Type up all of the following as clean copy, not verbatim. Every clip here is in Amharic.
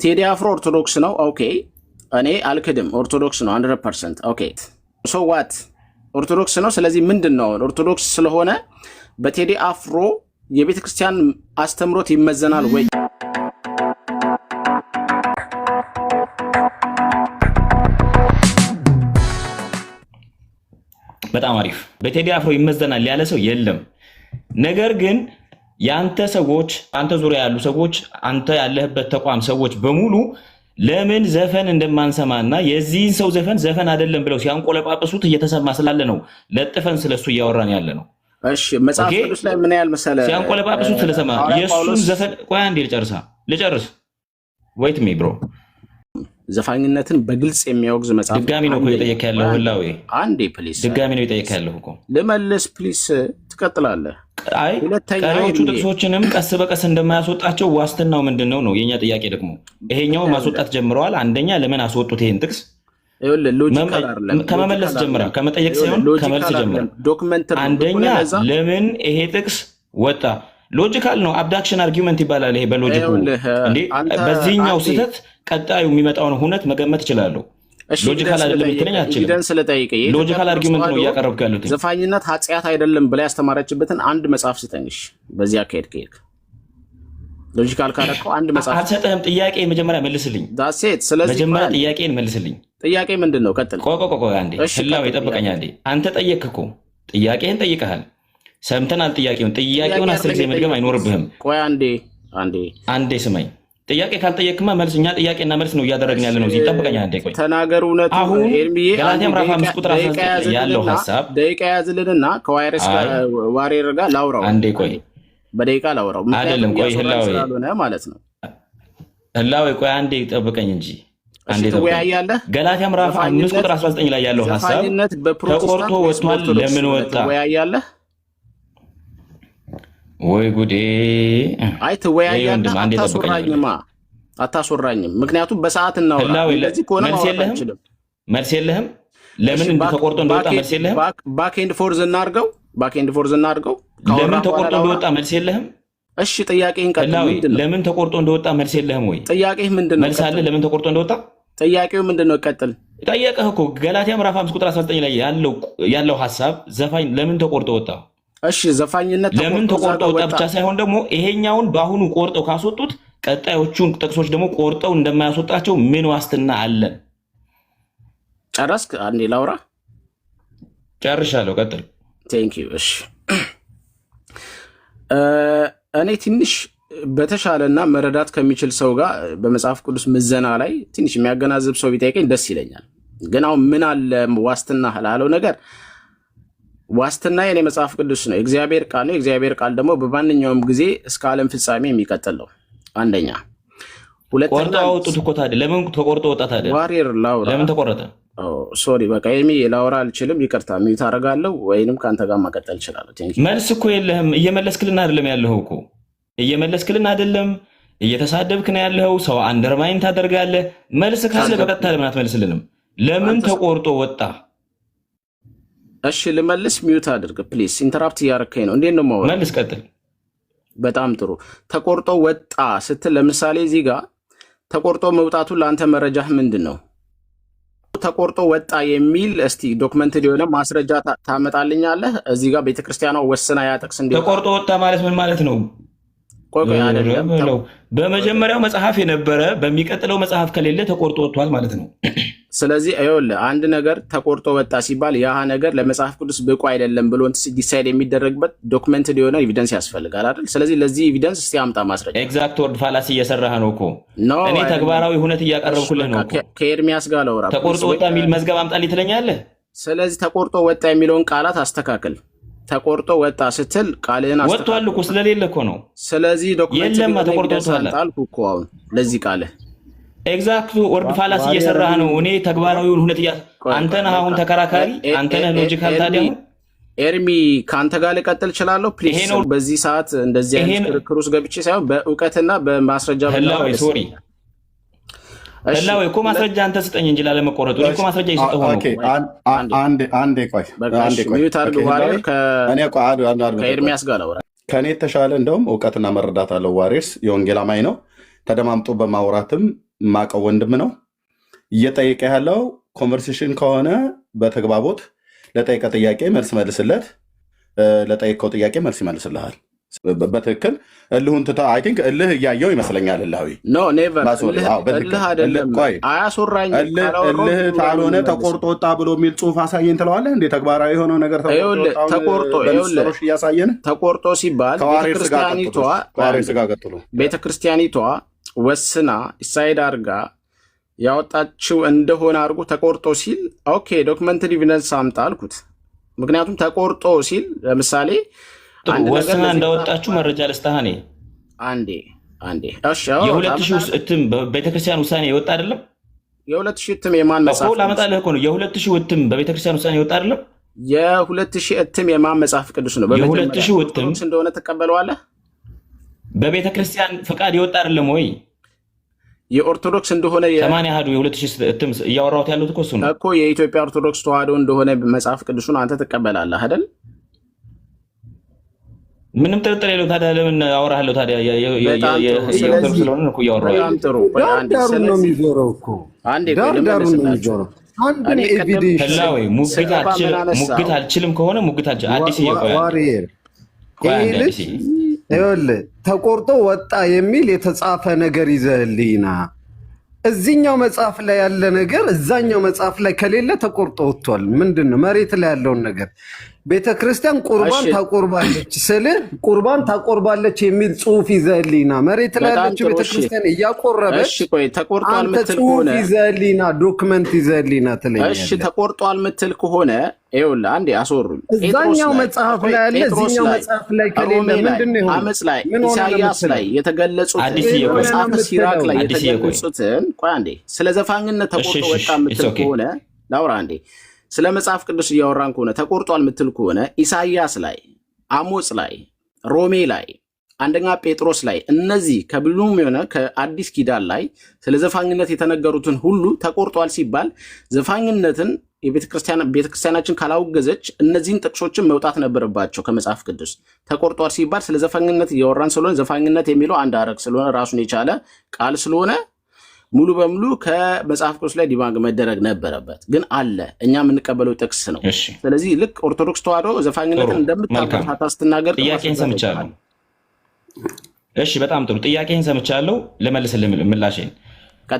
ቴዲ አፍሮ ኦርቶዶክስ ነው። ኦኬ እኔ አልክድም፣ ኦርቶዶክስ ነው 100%። ኦኬ ሶ ዋት ኦርቶዶክስ ነው። ስለዚህ ምንድነው ኦርቶዶክስ ስለሆነ በቴዲ አፍሮ የቤተ ክርስቲያን አስተምሮት ይመዘናል ወይ? በጣም አሪፍ። በቴዲ አፍሮ ይመዘናል ያለ ሰው የለም። ነገር ግን ያንተ ሰዎች፣ አንተ ዙሪያ ያሉ ሰዎች፣ አንተ ያለህበት ተቋም ሰዎች በሙሉ ለምን ዘፈን እንደማንሰማና የዚህን ሰው ዘፈን አይደለም ብለው ሲያንቆለጳጵሱት እየተሰማ ስላለ ነው ለጥፈን ስለሱ እያወራን ያለ ነው። እሺ መጽሐፍ ቅዱስ ላይ ምን ያህል መሰለ ሲያንቆለጳጵሱት ስለሰማ የሱን ዘፈን ቆይ አንዴ ልጨርስ wait me bro ዘፋኝነትን በግልጽ የሚያወግዝ መጽሐፍ ድጋሚ ነው እኮ እየጠየቀ ያለው ሁላው አንዴ ፕሊስ ድጋሚ ነው እየጠየቀ ያለው እኮ ልመልስ ፕሊስ ትቀጥላለህ። አይ ቀሪዎቹ ጥቅሶችንም ቀስ በቀስ እንደማያስወጣቸው ዋስትናው ምንድነው ነው የኛ ጥያቄ። ደግሞ ይሄኛው ማስወጣት ጀምረዋል። አንደኛ ለምን አስወጡት ይሄን ጥቅስ ከመመለስ ጀምራ ከመጠየቅ ሳይሆን ከመልስ ጀምራ አንደኛ ለምን ይሄ ጥቅስ ወጣ? ሎጂካል ነው። አብዳክሽን አርጊውመንት ይባላል ይሄ በሎጂኩ እንዴ። በዚህኛው ስህተት ቀጣዩ የሚመጣውን ሁነት መገመት ይችላል። ሎጂካል አይደለም ይተኛ አችልም። ሎጂካል አርጊውመንት ነው እያቀረብኩ ያለሁት። ዘፋኝነት ኃጢአት አይደለም ብላ ያስተማረችበትን አንድ መጽሐፍ ስጠኝሽ። በዚያ አካሄድ ከሄድክ ሎጂካል ካረከው አንድ መጽሐፍ አልሰጠህም። ጥያቄ መጀመሪያ መልስልኝ። ዳሴት ስለዚህ መጀመሪያ ጥያቄን መልስልኝ። ጥያቄ ምንድነው? ቀጥል። ቆይ አንዴ ህላው ይጠብቀኝ አንዴ። አንተ ጠየቅኩ፣ ጥያቄን ጠይቀሃል፣ ሰምተናል። ጥያቄውን 10 ጊዜ መድገም አይኖርብህም። ቆይ አንዴ ስማኝ። ጥያቄ ካልጠየቅማ መልስ እኛ ጥያቄና መልስ ነው እያደረግን ያለ ነው። እዚህ ጠብቀኝ አንዴ። ቆይ ተናገሩ። እውነቱ አሁን ገላትያ ምዕራፍ 5 ቁጥር 19 ያለው ሐሳብ ደቂቃ ያዝልንና ከዋይረስ ጋር ዋሬር ጋር ላውራው። አንዴ ቆይ በደቂቃ ላውራው አይደለም። ቆይ ህላው ማለት ነው። ህላው ቆይ አንዴ ጠብቀኝ እንጂ አንዴ ትወያያለህ። ገላትያ ምዕራፍ 5 ቁጥር 19 ላይ ያለው ሐሳብ ተቆርጦ ወጥቷል። ለምን ወጣ? ትወያያለህ ወይ ጉዴ! አይ ትወያያለህ። አታስወራኝም። ምክንያቱም በሰዓት ነው። ስለዚህ ኮነ መልስ የለህም። ለምን ተቆርጦ እንደወጣ መልስ የለህም። ባክ ኤንድ ፎርዝ እናድርገው። ለምን ተቆርጦ እንደወጣ መልስ የለህም። እሺ ጥያቄህን ቀጥል። ምንድነው? ለምን ተቆርጦ እንደወጣ መልስ የለህም ወይ? ጥያቄህ ምንድነው? መልስ አለ። ለምን ተቆርጦ እንደወጣ ጥያቄው ምንድነው? ቀጥል። ጠየቀህ እኮ ገላትያ ምዕራፍ 5 ቁጥር 19 ላይ ያለው ሐሳብ ዘፋኝ ለምን ተቆርጦ ወጣ? እሺ ዘፋኝነት ለምን ተቆርጦ ወጣ ብቻ ሳይሆን ደግሞ ይሄኛውን በአሁኑ ቆርጠው ካስወጡት ቀጣዮቹን ጥቅሶች ደግሞ ቆርጠው እንደማያስወጣቸው ምን ዋስትና አለን? ጨረስክ? አንዴ ላውራ። ጨርሻለሁ። ቀጥል። ቴንክ ዩ። እሺ እኔ ትንሽ በተሻለና መረዳት ከሚችል ሰው ጋር በመጽሐፍ ቅዱስ ምዘና ላይ ትንሽ የሚያገናዝብ ሰው ቢጠይቀኝ ደስ ይለኛል። ግን አሁን ምን አለ ዋስትና ላለው ነገር ዋስትና የኔ መጽሐፍ ቅዱስ ነው። እግዚአብሔር ቃል ነው። እግዚአብሔር ቃል ደግሞ በማንኛውም ጊዜ እስከ ዓለም ፍጻሜ የሚቀጥል ነው። አንደኛ። ሁለተኛ ቆርጦ አውጡት እኮ ታዲያ ለምን ተቆርጦ ወጣ ታዲያ? ዋሪር ላውራ። ለምን ተቆረጠ? ሶሪ በቃ ላውራ አልችልም። ይቅርታ ሚዩት አደርጋለሁ ወይንም ካንተ ጋር መቀጠል እችላለሁ። መልስ እኮ የለህም። እየመለስክልን አይደለም ያለኸው እኮ እየመለስክልን አይደለም። እየተሳደብክ ነው ያለኸው። ሰው አንደርማይን ታደርጋለህ። መልስ ካለ በቀጥታ ለምን አትመልስልንም? ለምን ተቆርጦ ወጣ? እሺ ልመልስ። ሚዩት አድርግ ፕሊዝ። ኢንተራፕት እያደረከኝ ነው። እንዴት ነው ማለት? መልስ ቀጥል። በጣም ጥሩ። ተቆርጦ ወጣ ስትል ለምሳሌ እዚህ ጋር ተቆርጦ መውጣቱ ለአንተ መረጃህ ምንድን ነው? ተቆርጦ ወጣ የሚል እስቲ ዶክመንት የሆነ ማስረጃ ታመጣልኛለህ? እዚህ ጋር ቤተክርስቲያኗ ወስና ያጠቅስ እንዴ? ተቆርጦ ወጣ ማለት ምን ማለት ነው? ቆይ አይደለም። በመጀመሪያው መጽሐፍ የነበረ በሚቀጥለው መጽሐፍ ከሌለ ተቆርጦ ወጥቷል ማለት ነው። ስለዚህ ይኸውልህ አንድ ነገር ተቆርጦ ወጣ ሲባል ያ ነገር ለመጽሐፍ ቅዱስ ብቁ አይደለም ብሎ ዲሳይድ የሚደረግበት ዶክመንት የሆነ ኤቪደንስ ያስፈልጋል አይደል? ስለዚህ ለዚህ ኤቪደንስ እስቲ አምጣ ማስረጃ። ኤግዛክት ወርድ ፋላሲ እየሰራህ ነው እኮ። እኔ ተግባራዊ ሁነት እያቀረብኩልህ ነው እኮ። ከኤርሚያስ ጋር ለወራ ተቆርጦ ወጣ የሚል መዝገብ አምጣልኝ ትለኛለህ። ስለዚህ ተቆርጦ ወጣ የሚለውን ቃላት አስተካክል። ተቆርጦ ወጣ ስትል ቃልህን ወጥቷል እኮ ስለሌለ እኮ ነው። ስለዚህ ዶክመንት የለም ተቆርጦ ወጥቷል አልኩ እኮ። አሁን ለዚህ ቃልህ ኤግዛክት ወርድ ፋላሲ እየሰራህ ነው። እኔ ተግባራዊውን ሁነት አንተ ነህ አሁን ተከራካሪ፣ አንተ ነህ ሎጂካል። ታዲያ ኤርሚ ከአንተ ጋር ልቀጥል እችላለሁ ፕሊዝ? በዚህ ሰዓት እንደዚህ አይነት ክርክር ውስጥ ገብቼ ሳይሆን በእውቀትና በማስረጃ ሶሪ ህላዌ እኮ ማስረጃ አንተ ስጠኝ እንጂ ላለመቆረጡ እኮ ማስረጃ ይሰጠው ነው። አንዴ ቆይ ከኤርሚያስ ጋር ላውራ። ከእኔ የተሻለ እንደውም እውቀትና መረዳት አለው። ዋሬስ የወንጌል አማኝ ነው። ተደማምጦ በማውራትም ማቀው ወንድም ነው እየጠየቀ ያለው። ኮንቨርሴሽን ከሆነ በተግባቦት ለጠየቀ ጥያቄ መልስ መልስለት፣ ለጠየቀው ጥያቄ መልስ ይመልስልሃል። በትክክል እልሁን ትታ አይ ቲንክ እልህ እያየው ይመስለኛል። እልሃዊ ኖ ኔቨር እልህ አይደለም አያስወራኝ። እልህ ካልሆነ ተቆርጦ ወጣ ብሎ የሚል ጽሁፍ አሳየን ትለዋለህ እንዴ? ተግባራዊ የሆነው ነገር ተቆርጦ ሲባል ቤተክርስቲያኒቷ ወስና ኢሳይድ አርጋ ያወጣችው እንደሆነ አድርጎ ተቆርጦ ሲል ኦኬ ዶክመንተሪ ኤቪደንስ አምጣ አልኩት። ምክንያቱም ተቆርጦ ሲል ለምሳሌ ወስና እንዳወጣችሁ መረጃ ልስጥህ። አንዴ የ2000 እትም በቤተክርስቲያን ውሳኔ የወጣ አይደለም። የ2000 እትም የማን መጽሐፍ እኮ ላመጣልህ እኮ ነው። የ2000 እትም በቤተክርስቲያን ውሳኔ የወጣ አይደለም። የ2000 እትም የማን መጽሐፍ ቅዱስ ነው? የ2000 እትም እንደሆነ ተቀበለዋለህ። በቤተክርስቲያን ፈቃድ የወጣ አይደለም ወይ? የኦርቶዶክስ እንደሆነ 80 አሃዱ የ2000 እትም እያወራሁት ያለሁት እኮ እሱ ነው እኮ። የኢትዮጵያ ኦርቶዶክስ ተዋህዶ እንደሆነ መጽሐፍ ቅዱስን አንተ ትቀበላለህ አይደል? ምንም ጥርጥር የለው። ታዲያ ለምን አወራለሁ? ታዲያ የኦርቶዶክስ ስለሆነ እኮ እያወራሁ በጣም ጥሩ። ዳሩ ነው የሚዞረው እኮ ዳሩ ነው የሚዞረው። አንድ ኤቪደንስ ህላዌ ሙግት አልችልም ከሆነ ሙግት አልችልም። አዲስ ዋሪየር ይኸውልህ ተቆርጦ ወጣ የሚል የተጻፈ ነገር ይዘህልኝና እዚህኛው መጽሐፍ ላይ ያለ ነገር እዛኛው መጽሐፍ ላይ ከሌለ ተቆርጦ ወጥቷል። ምንድን ነው መሬት ላይ ያለውን ነገር ቤተክርስቲያን ቁርባን ታቆርባለች ስልህ ቁርባን ታቆርባለች የሚል ጽሁፍ ይዘህልኝና መሬት ላይ ያለችው ቤተክርስቲያን እያቆረበች አንተ ጽሁፍ ይዘህልኝና ዶክመንት ይዘህልኝና ትለኛለህ። እሺ ተቆርጧል ምትል ከሆነ ይኸውልህ አንዴ አስወሩኝ። እዛኛው መጽሐፍ ላይ ያለ እዚህኛው መጽሐፍ ላይ ከሌለ ምንድን ነው አመጽ ላይ ኢሳይያስ ላይ የተገለጹት መጽሐፈ ሲራክ ላይ የተገለጹትን ቆይ አንዴ ስለ ዘፋኝነት ተቆርጦ ወጣ ምትል ከሆነ ላውራ አንዴ። ስለ መጽሐፍ ቅዱስ እያወራን ከሆነ ተቆርጧል ምትል ከሆነ ኢሳይያስ ላይ፣ አሞጽ ላይ፣ ሮሜ ላይ፣ አንደኛ ጴጥሮስ ላይ እነዚህ ከብሉይም ሆነ ከአዲስ ኪዳን ላይ ስለ ዘፋኝነት የተነገሩትን ሁሉ ተቆርጧል ሲባል ዘፋኝነትን ቤተክርስቲያናችን ካላወገዘች እነዚህን ጥቅሶችን መውጣት ነበረባቸው ከመጽሐፍ ቅዱስ። ተቆርጧል ሲባል ስለ ዘፋኝነት እያወራን ስለሆነ ዘፋኝነት የሚለው አንድ ሐረግ ስለሆነ ራሱን የቻለ ቃል ስለሆነ ሙሉ በሙሉ ከመጽሐፍ ቅዱስ ላይ ዲባንግ መደረግ ነበረበት። ግን አለ እኛ የምንቀበለው ጥቅስ ነው። ስለዚህ ልክ ኦርቶዶክስ ተዋህዶ ዘፋኝነትን እንደምታበረታታ ስትናገር ጥያቄን ሰምቻለሁ። እሺ በጣም ጥሩ ጥያቄን ሰምቻለሁ። ለመልስልህ ምላሽን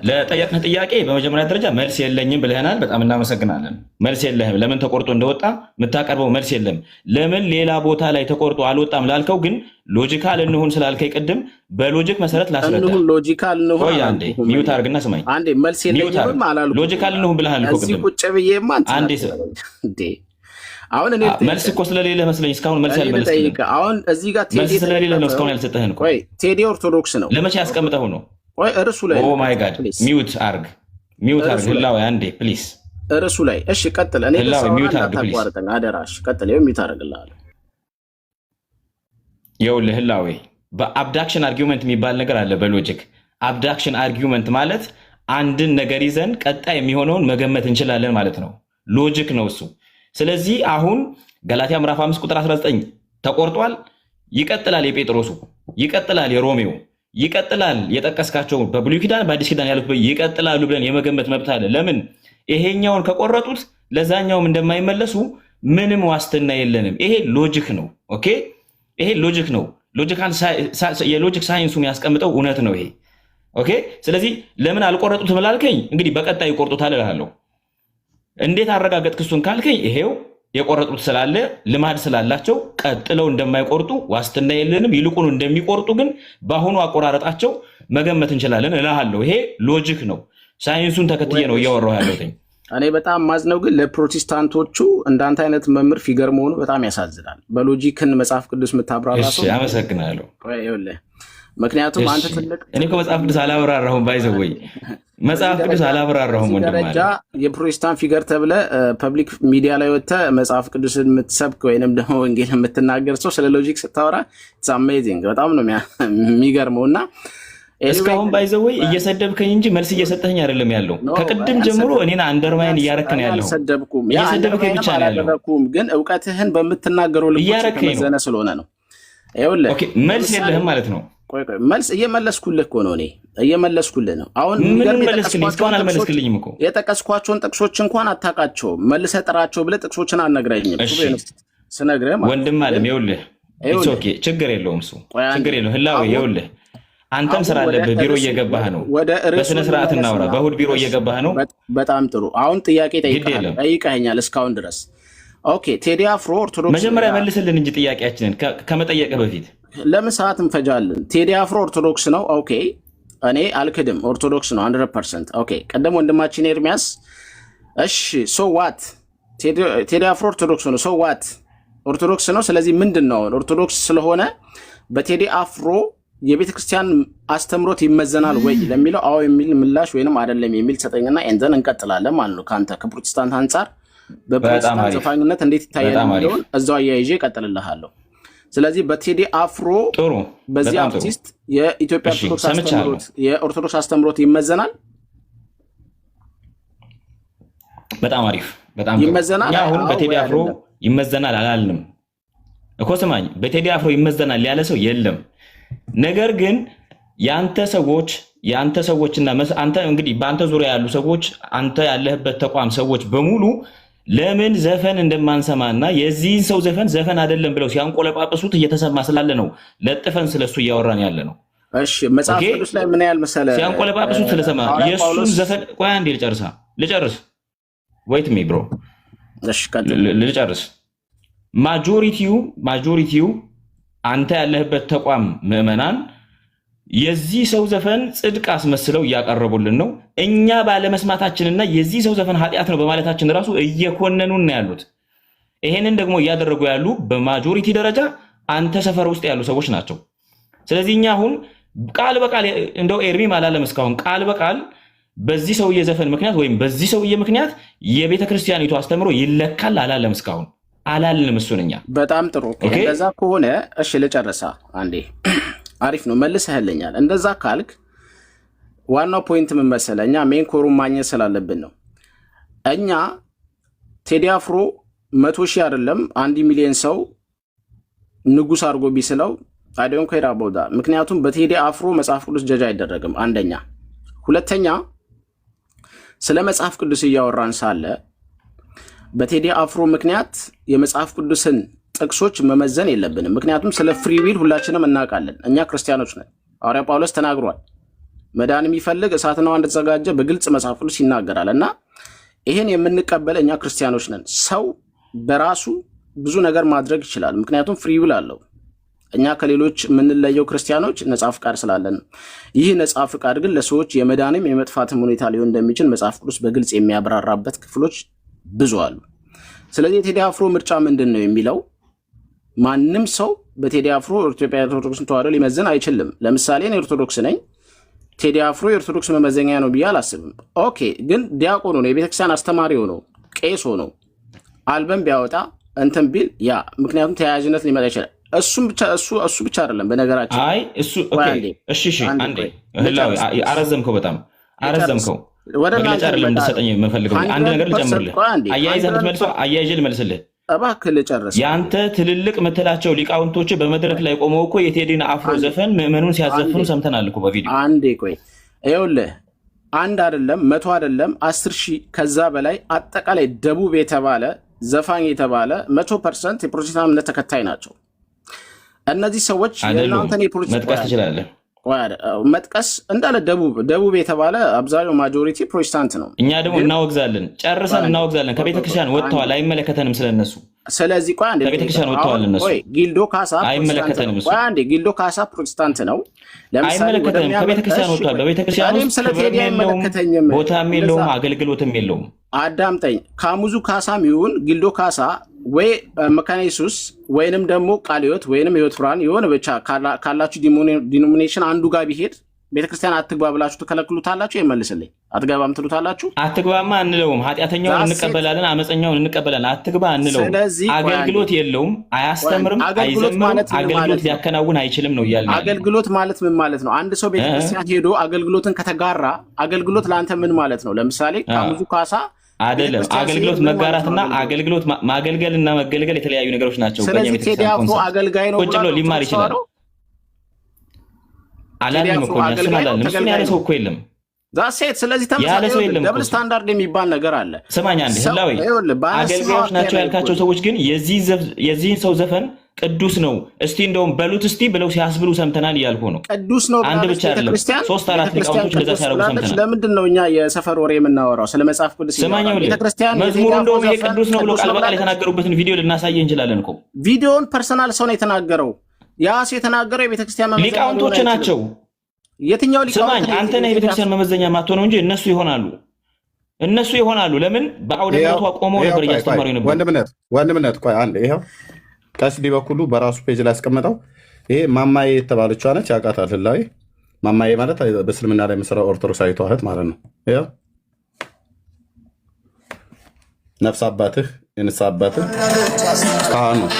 ለጠየቅን ጥያቄ በመጀመሪያ ደረጃ መልስ የለኝም ብለህናል። በጣም እናመሰግናለን። መልስ የለህም። ለምን ተቆርጦ እንደወጣ የምታቀርበው መልስ የለም። ለምን ሌላ ቦታ ላይ ተቆርጦ አልወጣም ላልከው ግን ሎጂካል እንሁን ስላልከኝ ቅድም በሎጂክ መሰረት ላስረዳ። ሎጂካል እንሁን ቆይ አንዴ ሚውት አድርግና ስማኝ። አንዴ መልስ የለኝም አላልኩም። ሎጂካል እንሁን ብለሃል እኮ ቅድም። እዚህ ቁጭ ብዬማ አንዴ አሁን እኔ መልስ እኮ ስለሌለ መስለኝ እስካሁን መልስ ያልመለስክልኝ። አሁን እዚህ ጋር መልስ ስለሌለ ነው እስካሁን ያልሰጠህን እኮ። ቆይ ቴዲ ኦርቶዶክስ ነው ለመቼ ያስቀምጠው ነው? ቆይ እርሱ ላይ ኦ ማይ ጋድ ሚውት አርግ ህላዌ አንዴ ፕሊስ እርሱ ላይ እሺ ቀጥል። እኔ ታቋርጠኝ አደራሽ ቀጥል። ሚውት አደርግልሃለሁ። ይኸውልህ ህላዌ በአብዳክሽን አርጊውመንት የሚባል ነገር አለ በሎጂክ። አብዳክሽን አርጊውመንት ማለት አንድን ነገር ይዘን ቀጣይ የሚሆነውን መገመት እንችላለን ማለት ነው። ሎጂክ ነው እሱ። ስለዚህ አሁን ገላትያ ምዕራፍ 5 ቁጥር 19 ተቆርጧል፣ ይቀጥላል፣ የጴጥሮሱ ይቀጥላል፣ የሮሜው ይቀጥላል፣ የጠቀስካቸው በብሉይ ኪዳን በአዲስ ኪዳን ያሉት ይቀጥላሉ ብለን የመገመት መብት አለ። ለምን ይሄኛውን ከቆረጡት ለዛኛውም እንደማይመለሱ ምንም ዋስትና የለንም። ይሄ ሎጂክ ነው። ኦኬ ይሄ ሎጂክ ነው። የሎጂክ ሳይንሱን ያስቀምጠው እውነት ነው ይሄ። ኦኬ ስለዚህ ለምን አልቆረጡትም ላልከኝ እንግዲህ በቀጣይ ይቆርጡታል እላለሁ። እንዴት አረጋገጥክ እሱን ካልከኝ ይሄው የቆረጡት ስላለ ልማድ ስላላቸው ቀጥለው እንደማይቆርጡ ዋስትና የለንም። ይልቁኑ እንደሚቆርጡ ግን በአሁኑ አቆራረጣቸው መገመት እንችላለን እላለሁ። ይሄ ሎጂክ ነው። ሳይንሱን ተከትዬ ነው እያወራሁ ያለሁት። እኔ በጣም ማዝነው ግን ለፕሮቴስታንቶቹ እንዳንተ አይነት መምህር ፊገር መሆኑ በጣም ያሳዝናል። በሎጂክን መጽሐፍ ቅዱስ የምታብራራ ሰው አመሰግናለሁ። ምክንያቱም አንተ ትልቅ እኔ እኮ መጽሐፍ ቅዱስ አላብራራሁም ባይዘወይ መጽሐፍ ቅዱስ አላብራራሁም። ደረጃ የፕሮቴስታንት ፊገር ተብለ ፐብሊክ ሚዲያ ላይ ወጥተህ መጽሐፍ ቅዱስን የምትሰብክ ወይንም ደግሞ ወንጌል የምትናገር ሰው ስለ ሎጂክ ስታወራ ኢትስ አሜዚንግ በጣም ነው የሚገርመው። እና እስካሁን ባይዘወይ እየሰደብከኝ እንጂ መልስ እየሰጠኸኝ አይደለም ያለው። ከቅድም ጀምሮ እኔን አንደርማይን እያረከን ያለው እየሰደብከኝ ብቻ ነው ያለው። ግን እውቀትህን በምትናገረው ልቦች የተመዘነ ስለሆነ ነው። መልስ የለህም ማለት ነው። ቆይ መልስ እየመለስኩልህ እኮ ነው። እኔ እየመለስኩልህ ነው። አሁን ምን መለስክልኝ? እስካሁን አልመለስክልኝም እኮ። የጠቀስኳቸውን ጥቅሶች እንኳን አታውቃቸውም። መልሰህ ጥራቸው ብለህ ጥቅሶችን አልነግረኝም። ስነግርህ ወንድም አለም ይኸውልህ፣ ኢትስ ኦኬ፣ ችግር የለውም እሱ ችግር የለውም። ህላዌ ይኸውልህ፣ አንተም ስራ አለብህ፣ ቢሮ እየገባህ ነው። በስነ ስርዓት እናውራ። በእሑድ ቢሮ እየገባህ ነው። በጣም ጥሩ። አሁን ጥያቄ ጠይቀኸኛል እስካሁን ድረስ። ኦኬ፣ ቴዲ አፍሮ ኦርቶዶክስ መጀመሪያ መልስልን እንጂ ጥያቄያችንን ከመጠየቅህ በፊት ለምን ሰዓት እንፈጃለን? ቴዲ አፍሮ ኦርቶዶክስ ነው። ኦኬ፣ እኔ አልክድም፣ ኦርቶዶክስ ነው 100%። ኦኬ፣ ቀደም ወንድማችን ኤርሚያስ እሺ፣ ሶ ዋት ቴዲ አፍሮ ኦርቶዶክስ ነው። ሶ ዋት ኦርቶዶክስ ነው። ስለዚህ ምንድን ነው ኦርቶዶክስ ስለሆነ በቴዲ አፍሮ የቤተ ክርስቲያን አስተምሮት ይመዘናል ወይ ለሚለው አዎ የሚል ምላሽ ወይንም አይደለም የሚል ሰጠኝና ኤንዘን እንቀጥላለን ማለት ነው። ከአንተ ከፕሮቴስታንት አንጻር በፕሮቴስታንት ዘፋኝነት እንዴት ይታያል የሚለውን እዛው አያይዤ እቀጥልልሃለሁ። ስለዚህ በቴዲ አፍሮ በዚህ አርቲስት የኢትዮጵያ የኦርቶዶክስ አስተምሮት ይመዘናል። በጣም አሪፍ፣ በጣም ይመዘናል። አሁን በቴዲ አፍሮ ይመዘናል አላልንም እኮ። ስማኝ፣ በቴዲ አፍሮ ይመዘናል ያለ ሰው የለም። ነገር ግን ያንተ ሰዎችና አንተ እንግዲህ በአንተ ዙሪያ ያሉ ሰዎች፣ አንተ ያለህበት ተቋም ሰዎች በሙሉ ለምን ዘፈን እንደማንሰማና የዚህን ሰው ዘፈን አይደለም ብለው ሲያንቆለጳጵሱት እየተሰማ ስላለ ነው ለጥፈን ስለሱ እያወራን ያለ ነው። እሺ፣ መጽሐፍ ቅዱስ ላይ ምን ያህል መሰለህ ሲያንቆለጳጵሱት ስለሰማ የሱን ዘፈን ቆይ አንዴ ልጨርስ ወይት ሚ ብሮ እሺ፣ ልጨርስ። ማጆሪቲው አንተ ያለህበት ተቋም ምዕመናን የዚህ ሰው ዘፈን ጽድቅ አስመስለው እያቀረቡልን ነው። እኛ ባለመስማታችንና የዚህ ሰው ዘፈን ኃጢአት ነው በማለታችን ራሱ እየኮነኑን ነው ያሉት። ይሄንን ደግሞ እያደረጉ ያሉ በማጆሪቲ ደረጃ አንተ ሰፈር ውስጥ ያሉ ሰዎች ናቸው። ስለዚህ እኛ አሁን ቃል በቃል እንደው ኤርሚም አላለም እስካሁን ቃል በቃል በዚህ ሰውዬ ዘፈን ምክንያት ወይም በዚህ ሰውዬ ምክንያት የቤተ ክርስቲያኒቱ አስተምሮ ይለካል አላለም እስካሁን አላልንም። እሱን እኛ በጣም ጥሩ። እንደዛ ከሆነ እሺ ልጨርሳ አንዴ። አሪፍ ነው መልሰህልኛል። እንደዛ ካልክ ዋናው ፖይንት ምን መሰለህ፣ እኛ ሜን ኮሩን ማግኘት ስላለብን ነው። እኛ ቴዲ አፍሮ 100,000 አይደለም 1 ሚሊዮን ሰው ንጉስ አድርጎ ቢስለው አይደለም ከይራ ቦዳ። ምክንያቱም በቴዲ አፍሮ መጽሐፍ ቅዱስ ጀጅ አይደረግም። አንደኛ። ሁለተኛ ስለ መጽሐፍ ቅዱስ እያወራን ሳለ በቴዲ አፍሮ ምክንያት የመጽሐፍ ቅዱስን ጥቅሶች መመዘን የለብንም። ምክንያቱም ስለ ፍሪ ዊል ሁላችንም እናውቃለን። እኛ ክርስቲያኖች ነን። ሐዋርያ ጳውሎስ ተናግሯል። መዳን የሚፈልግ እሳትና ውሃ እንደተዘጋጀ በግልጽ መጽሐፍ ቅዱስ ይናገራል። እና ይሄን የምንቀበል እኛ ክርስቲያኖች ነን። ሰው በራሱ ብዙ ነገር ማድረግ ይችላል። ምክንያቱም ፍሪ ዊል አለው። እኛ ከሌሎች የምንለየው ክርስቲያኖች ነጻ ፍቃድ ስላለን። ይህ ነጻ ፍቃድ ግን ለሰዎች የመዳንም የመጥፋትም ሁኔታ ሊሆን እንደሚችል መጽሐፍ ቅዱስ በግልጽ የሚያብራራበት ክፍሎች ብዙ አሉ። ስለዚህ የቴዲ አፍሮ ምርጫ ምንድን ነው የሚለው ማንም ሰው በቴዲ አፍሮ ኢትዮጵያ ኦርቶዶክስን ተዋህዶ ሊመዘን አይችልም። ለምሳሌ እኔ ኦርቶዶክስ ነኝ። ቴዲ አፍሮ የኦርቶዶክስ መመዘኛ ነው ብዬ አላስብም። ኦኬ፣ ግን ዲያቆኑ ነው፣ የቤተክርስቲያን አስተማሪው ነው፣ ቄሶ ነው። አልበም ቢያወጣ እንትን ቢል ያ ምክንያቱም ተያያዥነት ሊመጣ ይችላል። እሱ ብቻ አይደለም በነገራችን። አይ እሱ ኦኬ፣ እሺ፣ አንዴ አረዘምከው፣ በጣም አረዘምከው። መግለጫ አይደለም እንድትሰጠኝ የምፈልገው አንድ ነገር ልጨምርልህ። አያይዘህ እንድትመልሰው አያይዤ ልመልስልህ። እባክህ ልጨርስ። የአንተ ትልልቅ ምትላቸው ሊቃውንቶች በመድረክ ላይ ቆመው እኮ የቴዲን አፍሮ ዘፈን ምዕመኑን ሲያዘፍኑ ሰምተናል እኮ በቪዲዮ። አንዴ ቆይ፣ ይኸውልህ አንድ አይደለም 100 አይደለም 10,000 ከዛ በላይ አጠቃላይ ደቡብ የተባለ ዘፋኝ የተባለ 100% የፕሮቴስታንት እምነት ተከታይ ናቸው። እነዚህ ሰዎች የእናንተን የፕሮቴስታንት መጥቀስ ትችላለህ። መጥቀስ እንዳለ ደቡብ የተባለ አብዛኛው ማጆሪቲ ፕሮቴስታንት ነው። እኛ ደግሞ እናወግዛለን፣ ጨርሰን እናወግዛለን። ከቤተክርስቲያን ወጥተዋል፣ አይመለከተንም ስለነሱ። ስለዚህ ቆይ አንዴ ከቤተክርስቲያን ወጥተዋል እነሱ። ጊልዶ ካሳ አይመለከተንም እሱ። ቆይ አንዴ ጊልዶ ካሳ ፕሮቴስታንት ነው። አይመለከተንም፣ ከቤተክርስቲያን ወጥቷል። በቤተክርስቲያን ውስጥ ክብርም የለውም፣ ቦታም የለውም፣ አገልግሎትም የለውም። አዳምጠኝ። ካሙዙ ካሳም ይሁን ጊልዶ ካሳ ወይ መካነ ኢየሱስ ወይንም ደግሞ ቃለ ሕይወት ወይንም ሕይወት ብርሃን የሆነ ብቻ ካላችሁ ዲኖሚኔሽን አንዱ ጋር ቢሄድ ቤተክርስቲያን አትግባ ብላችሁ ትከለክሉታላችሁ? ይመልስልኝ። አትገባም ትሉታላችሁ? አትግባማ አንለውም። ኃጢአተኛውን እንቀበላለን፣ አመፀኛውን እንቀበላለን። አትግባ አንለውም። አገልግሎት የለውም፣ አያስተምርም፣ አይዘምርም፣ አገልግሎት ሊያከናውን አይችልም ነው እያልን። አገልግሎት ማለት ምን ማለት ነው? አንድ ሰው ቤተክርስቲያን ሄዶ አገልግሎትን ከተጋራ አገልግሎት ለአንተ ምን ማለት ነው? ለምሳሌ ካሙዙ ካሳ አይደለም። አገልግሎት መጋራትና አገልግሎት ማገልገልና መገልገል የተለያዩ ነገሮች ናቸው። ስለዚህ ቴዲ አፍሮ አገልጋይ ነው ቁጭ ብሎ ሊማር ይችላል። አላልንም እኮ እሱን አላልንም። እሱን ያለ ሰው እኮ የለም ዛሴት። ስለዚህ ተመሳሳይ ደብል ስታንዳርድ የሚባል ነገር አለ። ስማኝ አንዴ ህላዌ አገልጋዮች ናቸው ያልካቸው ሰዎች ግን የዚህን ሰው ዘፈን ቅዱስ ነው እስቲ እንደውም በሉት እስቲ ብለው ሲያስብሉ ሰምተናል እያልኩ ነው። ቅዱስ ነው አንድ ብቻ አይደለም 3-4 ሊቃውንቶች እንደዛ ሲያደርጉ ሰምተናል። ለምንድን ነው እኛ የሰፈር ወሬ የምናወራው? ስለ መጽሐፍ ቅዱስ ቤተክርስቲያን መዝሙሩ እንደውም ይሄ ቅዱስ ነው ብሎ ቃል በቃል የተናገሩበትን ቪዲዮ ልናሳየ እንችላለን እኮ። ቪዲዮውን ፐርሰናል ሰው ነው የተናገረው። ያ ሰው የተናገረው የቤተክርስቲያን መመዘኛ ሊቃውንቶች ናቸው። የትኛው ሊቃውንት? ስማኝ አንተ ነህ የቤተክርስቲያን መመዘኛ ማትሆነው እንጂ እነሱ ይሆናሉ። ለምን በአውደ ምሕረቱ ቆመው ነበር እያስተማሩ ነበር። ወንድምነት ቆይ አንዴ ይሄው ቀስዲ በኩሉ በራሱ ፔጅ ላይ ያስቀመጠው ይሄ ማማዬ የተባለችው ነች። ያውቃታል ህላዌ። ማማዬ ማለት በእስልምና ላይ መሰረት ኦርቶዶክሳዊ ተዋህት ማለት ነው። ይሄው ነፍስ አባትህ የንስሐ አባትህ ካህኑ ነው።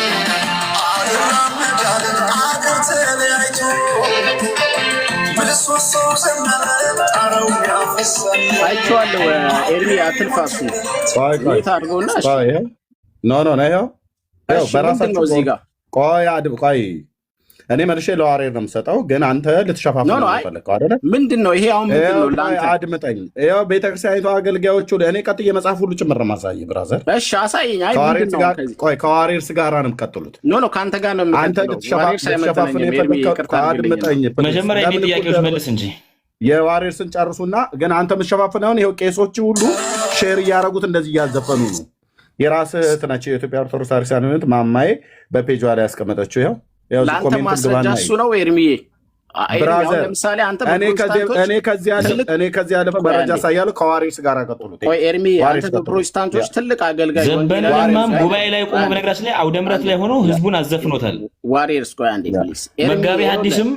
አይቼዋለሁ። ኤርሚ አትልፋሱ አድርገውና በራሳቸው ቆይ እኔ መልሼ ለዋሬር ነው የምሰጠው፣ ግን አንተ ልትሸፋፍ ፈለግከው አይደለ? ምንድን ነው ይሄ? አሁን አድምጠኝ። ይኸው ቤተክርስቲያኒቱ አገልጋዮቹ እኔ ቀጥዬ መጽሐፍ ሁሉ ጭምር ማሳይ ብራዘር። እሺ አሳየኝ። ከዋሬር ጋራ ነው የምትቀጥሉት። ከአንተ ጋር ነው አንተ ልትሸፋፍን የፈለግከው። አድምጠኝ መጀመሪያ የኔ ጥያቄዎች መልስ እንጂ የዋሬር ስንጨርሱና ግን አንተ የምትሸፋፍነውን ይኸው ቄሶች ሁሉ ሼር እያደረጉት እንደዚህ እያዘፈኑ ነው። የራስህ እህት ናቸው የኢትዮጵያ ኦርቶዶክስ ቤተክርስቲያን ማማዬ በፔጇ ላይ ያስቀመጠችው ይኸው ለአንተ ማስረጃ እሱ ነው ኤርሚዬ። ለምሳሌ አንተ እኔ ከዚህ ያለፈ መረጃ ሳያለሁ ከዋሬርስ ጋር ቀጥሉት። ኤርሚ አንተ በፕሮቴስታንቶች ትልቅ አገልጋይ ዘንበለማም ጉባኤ ላይ ቆሞ በነገራችን ላይ አውደ ምሕረት ላይ ሆኖ ህዝቡን አዘፍኖታል። ዋሬርስ ቆይ አንዴ ፕሊዝ። መጋቢ ሐዲስም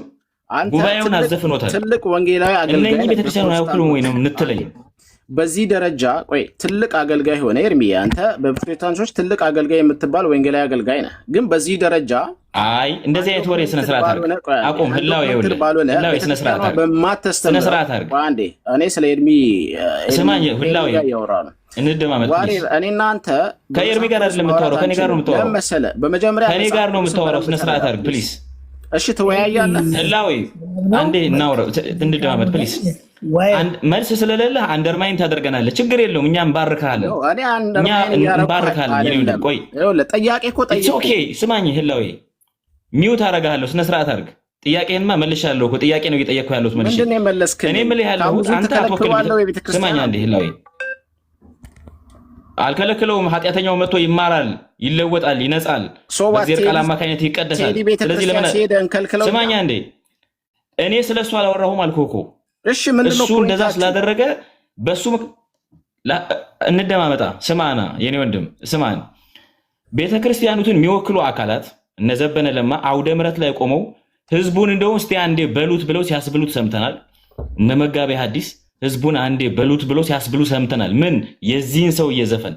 ጉባኤውን አዘፍኖታል። ትልቅ ወንጌላዊ አገልጋይ እነኚህ ቤተክርስቲያኑ አይወክሉም ወይ ነው የምትለኝ? በዚህ ደረጃ ቆይ ትልቅ አገልጋይ ሆነ ኤርሚ፣ አንተ በፕሮቴስታንቶች ትልቅ አገልጋይ የምትባል ወንጌላዊ አገልጋይ ነህ። ግን በዚህ ደረጃ አይ እንደዚህ አይነት ወሬ ስነ ስርዓት አቁም። ህላው ይኸውልህ ህላው ስነ ስርዓት በማተስተምር አንዴ እኔ ስለ ኤርሚ ስማኝ፣ ህላው እንደማመጥ እኔና አንተ ከኤርሚ ጋር አይደለም የምታወራው፣ ከኔ ጋር ነው የምታወራው መሰለህ። በመጀመሪያ ከኔ ጋር ነው የምታወራው። ስነ ስርዓት አድርግ ፕሊዝ። እሺ ትወያያለህ። ህላው አንዴ እናውራ፣ እንደማመጥ ፕሊዝ። መልስ ስለሌለ አንደርማይን ታደርገናለህ። ችግር የለውም፣ እኛ እንባርካለን። እኛ እንባርካለን። ቆይ ጥያቄ እኮ ጠይቄ ኦኬ ስማኝ ህላው ሚውት አደርግሃለሁ። ስነ ስርዓት አድርግ። ጥያቄንማ መልሻለሁ እኮ ጥያቄ ነው እየጠየቅኩ ያለሁት። መልሽ ምንድን ነው የመለስክ? እኔ የምልህ ያለሁት አንተ አትወክልም። ስማኝ አንዴ ህላዌ አልከለክለውም። ኃጢአተኛው መጥቶ ይማራል፣ ይለወጣል፣ ይነጻል፣ በእግዚአብሔር ቃል አማካኝነት ይቀደሳል። ስለዚህ ለምን ስማኝ አንዴ እኔ ስለሱ አላወራሁም አልኩህ እኮ። እሺ ምንድነው እሱ እንደዛ ስላደረገ በሱ እንደማመጣ ስማና የኔ ወንድም ስማን። ቤተክርስቲያኑትን የሚወክሉ አካላት እነ ዘበነ ለማ አውደ ምሕረት ላይ ቆመው ህዝቡን እንደው እስቲ አንዴ በሉት ብለው ሲያስብሉት ሰምተናል። እነ መጋቤ ሐዲስ ህዝቡን አንዴ በሉት ብለው ሲያስብሉ ሰምተናል። ምን የዚህን ሰው እየዘፈን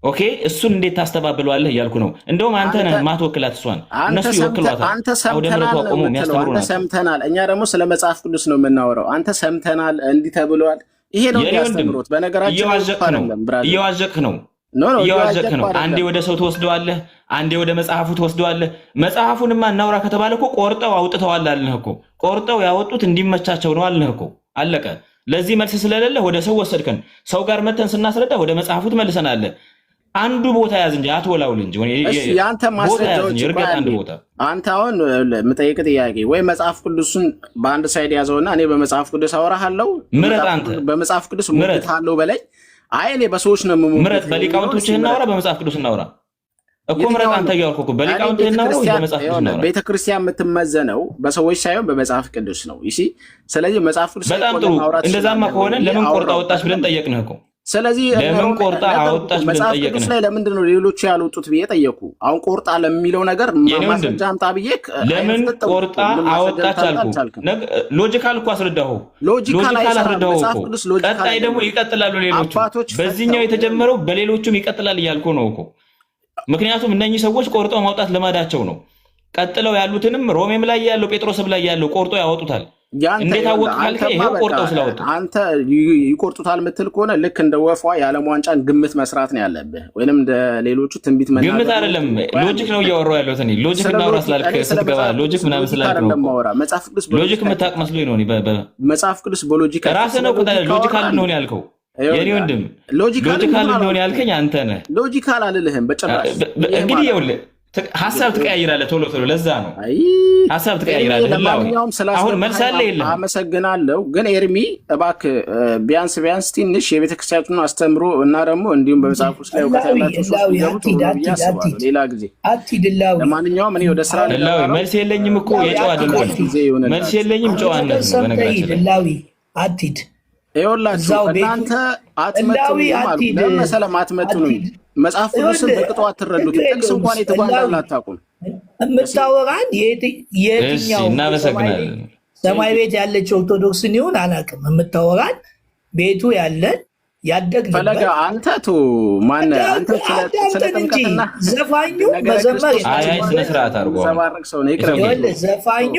ኦኬ እሱን እንዴት ታስተባብለዋለህ እያልኩ ነው። እንደውም አንተ ነህ ማትወክላት እሷን፣ እነሱ ይወክሏታል። አውደ ምሕረቱ ቆመው የሚያስተምሩ ናቸው። ሰምተናል። እኛ ደግሞ ስለ መጽሐፍ ቅዱስ ነው የምናወራው። አንተ ሰምተናል እንዲህ ተብሏል። ይሄ ነው ያስተምሩት። በነገራችን እየዋዠቅህ ነው እየዋዠቅህ ነው። አንዴ ወደ ሰው ትወስደዋለህ፣ አንዴ ወደ መጽሐፉ ትወስደዋለህ። መጽሐፉንማ እናውራ ከተባለ እኮ ቆርጠው አውጥተዋል አልንህ እኮ። ቆርጠው ያወጡት እንዲመቻቸው ነው አልንህ እኮ። አለቀ። ለዚህ መልስ ስለሌለ ወደ ሰው ወሰድከን። ሰው ጋር መተን ስናስረዳ ወደ መጽሐፉ ትመልሰናል። አንዱ ቦታ ያዝ እንጂ አትወላውል እንጂ ያንተ ማስረጃዎች አንተ አሁን የምጠይቅ ጥያቄ ወይ መጽሐፍ ቅዱስን በአንድ ሳይድ ያዘውና እኔ በመጽሐፍ ቅዱስ አወራሃለሁ፣ በመጽሐፍ ቅዱስ ሙግታለሁ በላይ አይ እኔ በሰዎች ነው ምረት በሊቃውንቶችህ እናወራ፣ በመጽሐፍ ቅዱስ እናወራ እኮ ምረት አንተ ያልኩ እኮ በሊቃውንቶችህ እናወራ፣ በመጽሐፍ ቅዱስ እናወራ። ቤተክርስቲያን የምትመዘነው በሰዎች ሳይሆን በመጽሐፍ ቅዱስ ነው። እሺ ስለዚህ መጽሐፍ ቅዱስ በጣም ጥሩ። እንደዛማ ከሆነ ለምን ቆርጣ ወጣች ብለን ጠየቅንህ እኮ። ስለዚህ ለምን ቆርጣ አወጣች ብለን ጠየቅንህ። ላይ ለምንድን ነው ሌሎቹ ያልወጡት ብዬ ጠየቁ። አሁን ቆርጣ ለሚለው ነገር ማስረጃ አምጣ ብዬ ለምን ቆርጣ አወጣች አልኩ። ሎጂካል እኮ አስረዳሁ፣ ሎጂካል አስረዳሁ እኮ። ቀጣይ ደግሞ ይቀጥላሉ ሌሎቹ። በዚህኛው የተጀመረው በሌሎቹም ይቀጥላል እያልኩ ነው እኮ። ምክንያቱም እነኚህ ሰዎች ቆርጠው ማውጣት ልማዳቸው ነው። ቀጥለው ያሉትንም ሮሜም ላይ ያለው ጴጥሮስም ላይ ያለው ቆርጦ ያወጡታል። እንዴት አወቅ ካልከ ይሄው ቆርጠው ስላወጡ አንተ ይቆርጡታል የምትል ከሆነ ልክ እንደ ወፏ የዓለም ዋንጫን ግምት መስራት ነው ያለብህ፣ ወይንም እንደ ሌሎቹ ትንቢት መናገር። ግምት አይደለም ሎጂክ ነው እያወራሁ ያለሁት እኔ። ሎጂክ እናውራ ስላልክ ስትገባ ሎጂክ ምናምን ስላልክ ነው። መጽሐፍ ቅዱስ ሎጂክ የምታውቅ መስሎኝ ነው። መጽሐፍ ቅዱስ በሎጂክ ራስህ ነው ሎጂካል እንደሆነ ያልከው የኔ ወንድም። ሎጂካል እንደሆነ ያልከኝ አንተ ነህ። ሎጂካል አልልህም በጭራሽ። እንግዲህ ይኸውልህ ሀሳብ ትቀያይራለህ ቶሎ ቶሎ። ለዛ ነው ሀሳብ ትቀያይራለህ። አሁን መልስ አለ የለም? አመሰግናለሁ። ግን ኤርሚ እባክህ ቢያንስ ትንሽ የቤተክርስቲያኑን አስተምሮ እና ደግሞ እንዲሁም በመጽሐፍ ውስጥ ላይ እውቀት ያላቸው ሰዎች ሌላ ጊዜ። ለማንኛውም እኔ ወደ ስራ መልስ የለኝም እኮ የጨዋ አይደለም። መልስ የለኝም ጨዋነት ነው በነገራችን ላይ አትሂድ። ይኸውላችሁ እናንተ አትመጥኑም መሰለም አትመጥኑም። መጽሐፍ ቅዱስን በቅጡ አትረዱት። ጥቅስ እንኳን የተጓዳል አታውቁም። የምታወራን የትኛው እናመሰግናለን። ሰማይ ቤት ያለች ኦርቶዶክስን ይሁን አላውቅም። የምታወራን ቤቱ ያለን ያደግንበት ፈለገ አንተ ቱ ማነ አንተ ስለ ጥምቀትና ዘፋኙ መዘመር ስነ ስርዓት አድርጎ ዘባረቅ ሰው ነው ይቅርብ። ዘፋኙ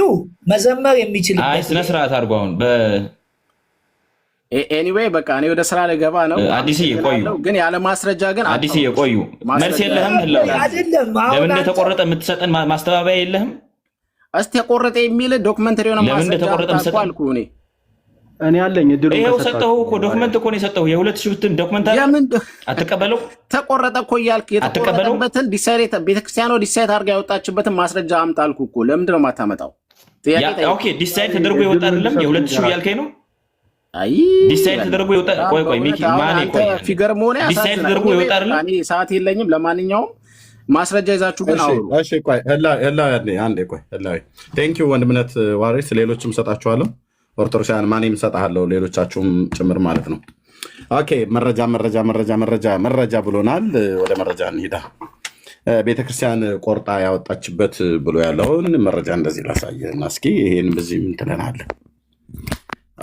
መዘመር የሚችልበት ስነ ስርዓት አድርጎ አሁን ኤኒዌይ በቃ እኔ ወደ ስራ ልገባ ነው። አዲስዬ ቆዩ፣ ግን ያለ ማስረጃ ግን አዲስዬ ቆዩ። መልስ የለህም? ለምን እንደተቆረጠ የምትሰጠን ማስተባበያ የለህም? እስቲ ተቆረጠ የሚል ዶክመንተሪ ነው ማስረጃ አልኩ። እኔ አለኝ እድሉ ይሄው ሰጠሁ እኮ ዶክመንት እኮ ነው የሰጠሁ። የ2000 ብትን ዶክመንት አለ አትቀበለው? ተቆረጠ እኮ እያልክ የተቆረጠበትን ዲሳይት ቤተክርስቲያኗ ዲሳይት አድርጋ ያወጣችበትን ማስረጃ አምጣ አልኩ እኮ። ለምንድን ነው የማታመጣው? ኦኬ ዲሳይት ተደርጎ ይወጣ አይደለም? የ2000 ያልከኝ ነው ዲሳይድ ተደርጎ ይወጣ። ቆይ ሚኪ ማን ቆይ ፊገር ሞኔ ዲሳይድ ተደርጎ ይወጣ አይደል? እኔ ሰዓት የለኝም። ለማንኛውም ማስረጃ ይዛችሁ ግን አውሩ። እሺ ቆይ አንዴ ቆይ ቴንክ ዩ ወንድምነት ዋሪስ። ሌሎችም ሰጣችኋለሁ። ኦርቶዶክሳውያን ማንም ሰጣለሁ፣ ሌሎቻችሁም ጭምር ማለት ነው። ኦኬ መረጃ ብሎናል። ወደ መረጃ እንሂዳ። ቤተክርስቲያን ቆርጣ ያወጣችበት ብሎ ያለውን መረጃ እንደዚህ ላሳየህ እስኪ። ይሄን በዚህ ምን ትለናለህ?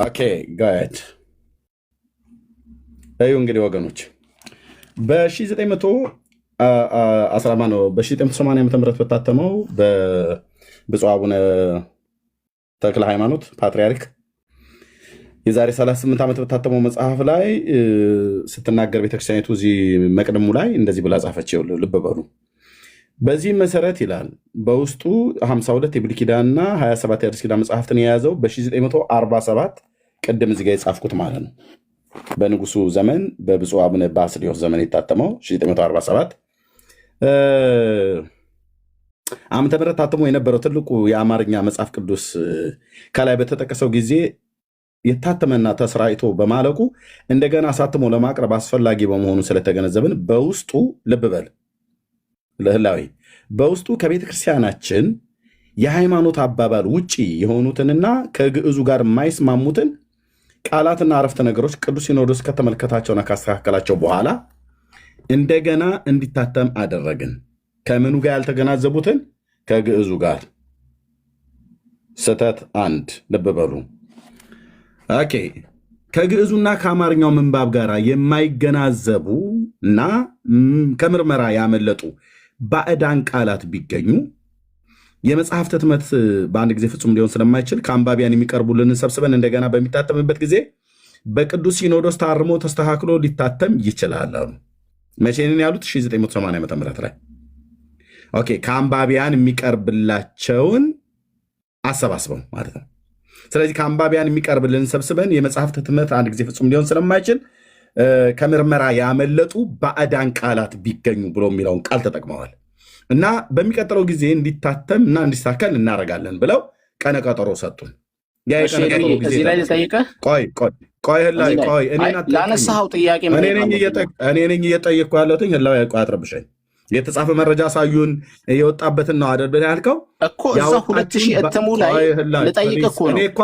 ኦኬ ጋድ እዩ እንግዲህ ወገኖች በ1980 ዓ.ም በታተመው በብፁዕ አቡነ ተክለ ሃይማኖት ፓትርያርክ የዛሬ 38 ዓመት በታተመው መጽሐፍ ላይ ስትናገር ቤተክርስቲያኒቱ እዚህ መቅድሙ ላይ እንደዚህ ብላ ጻፈች። ልብ በሉ። በዚህ መሰረት ይላል በውስጡ 52 የብሉይ ኪዳንና 27 የአዲስ ኪዳን መጽሐፍትን የያዘው በ1947 ቅድም እዚህ ጋር የጻፍኩት ማለት ነው። በንጉሱ ዘመን በብፁዕ አቡነ ባስልዮስ ዘመን የታተመው 1947 ዓመተ ምህረት ታትሞ የነበረው ትልቁ የአማርኛ መጽሐፍ ቅዱስ ከላይ በተጠቀሰው ጊዜ የታተመና ተስራይቶ በማለቁ እንደገና አሳትሞ ለማቅረብ አስፈላጊ በመሆኑ ስለተገነዘብን በውስጡ ልብ በል ለህላዊ በውስጡ ከቤተ ክርስቲያናችን የሃይማኖት አባባል ውጪ የሆኑትንና ከግዕዙ ጋር የማይስማሙትን ቃላትና አረፍተ ነገሮች ቅዱስ ሲኖዶስ ከተመለከታቸውና ካስተካከላቸው በኋላ እንደገና እንዲታተም አደረግን። ከምኑ ጋር ያልተገናዘቡትን? ከግዕዙ ጋር። ስህተት አንድ ልብ በሉ። ኦኬ ከግዕዙና ከአማርኛው ምንባብ ጋር የማይገናዘቡ እና ከምርመራ ያመለጡ ባዕዳን ቃላት ቢገኙ የመጽሐፍት ህትመት በአንድ ጊዜ ፍጹም ሊሆን ስለማይችል ከአንባቢያን የሚቀርቡልን ሰብስበን እንደገና በሚታተምበት ጊዜ በቅዱስ ሲኖዶስ ታርሞ ተስተካክሎ ሊታተም ይችላል። መቼንን ያሉት 1980 ዓ.ም ላይ ኦኬ ከአንባቢያን የሚቀርብላቸውን አሰባስበው ማለት ነው። ስለዚህ ከአንባቢያን የሚቀርብልን ሰብስበን የመጽሐፍት ህትመት አንድ ጊዜ ፍጹም ሊሆን ስለማይችል ከምርመራ ያመለጡ ባዕዳን ቃላት ቢገኙ ብሎ የሚለውን ቃል ተጠቅመዋል እና በሚቀጥለው ጊዜ እንዲታተም እና እንዲስተካከል እናደርጋለን ብለው ቀነቀጠሮ ሰጡን። ላነሳኸው ጥያቄ እኔ ነኝ እየጠየቅኩ ያለሁት። ህላዊ አጥረብሻኝ የተጻፈ መረጃ ሳዩን የወጣበትን ነው አደርበን ያልከው እኮ እዛ 2000 እትሙ ላይ ልጠይቅ እኮ ነው። እኔ እኮ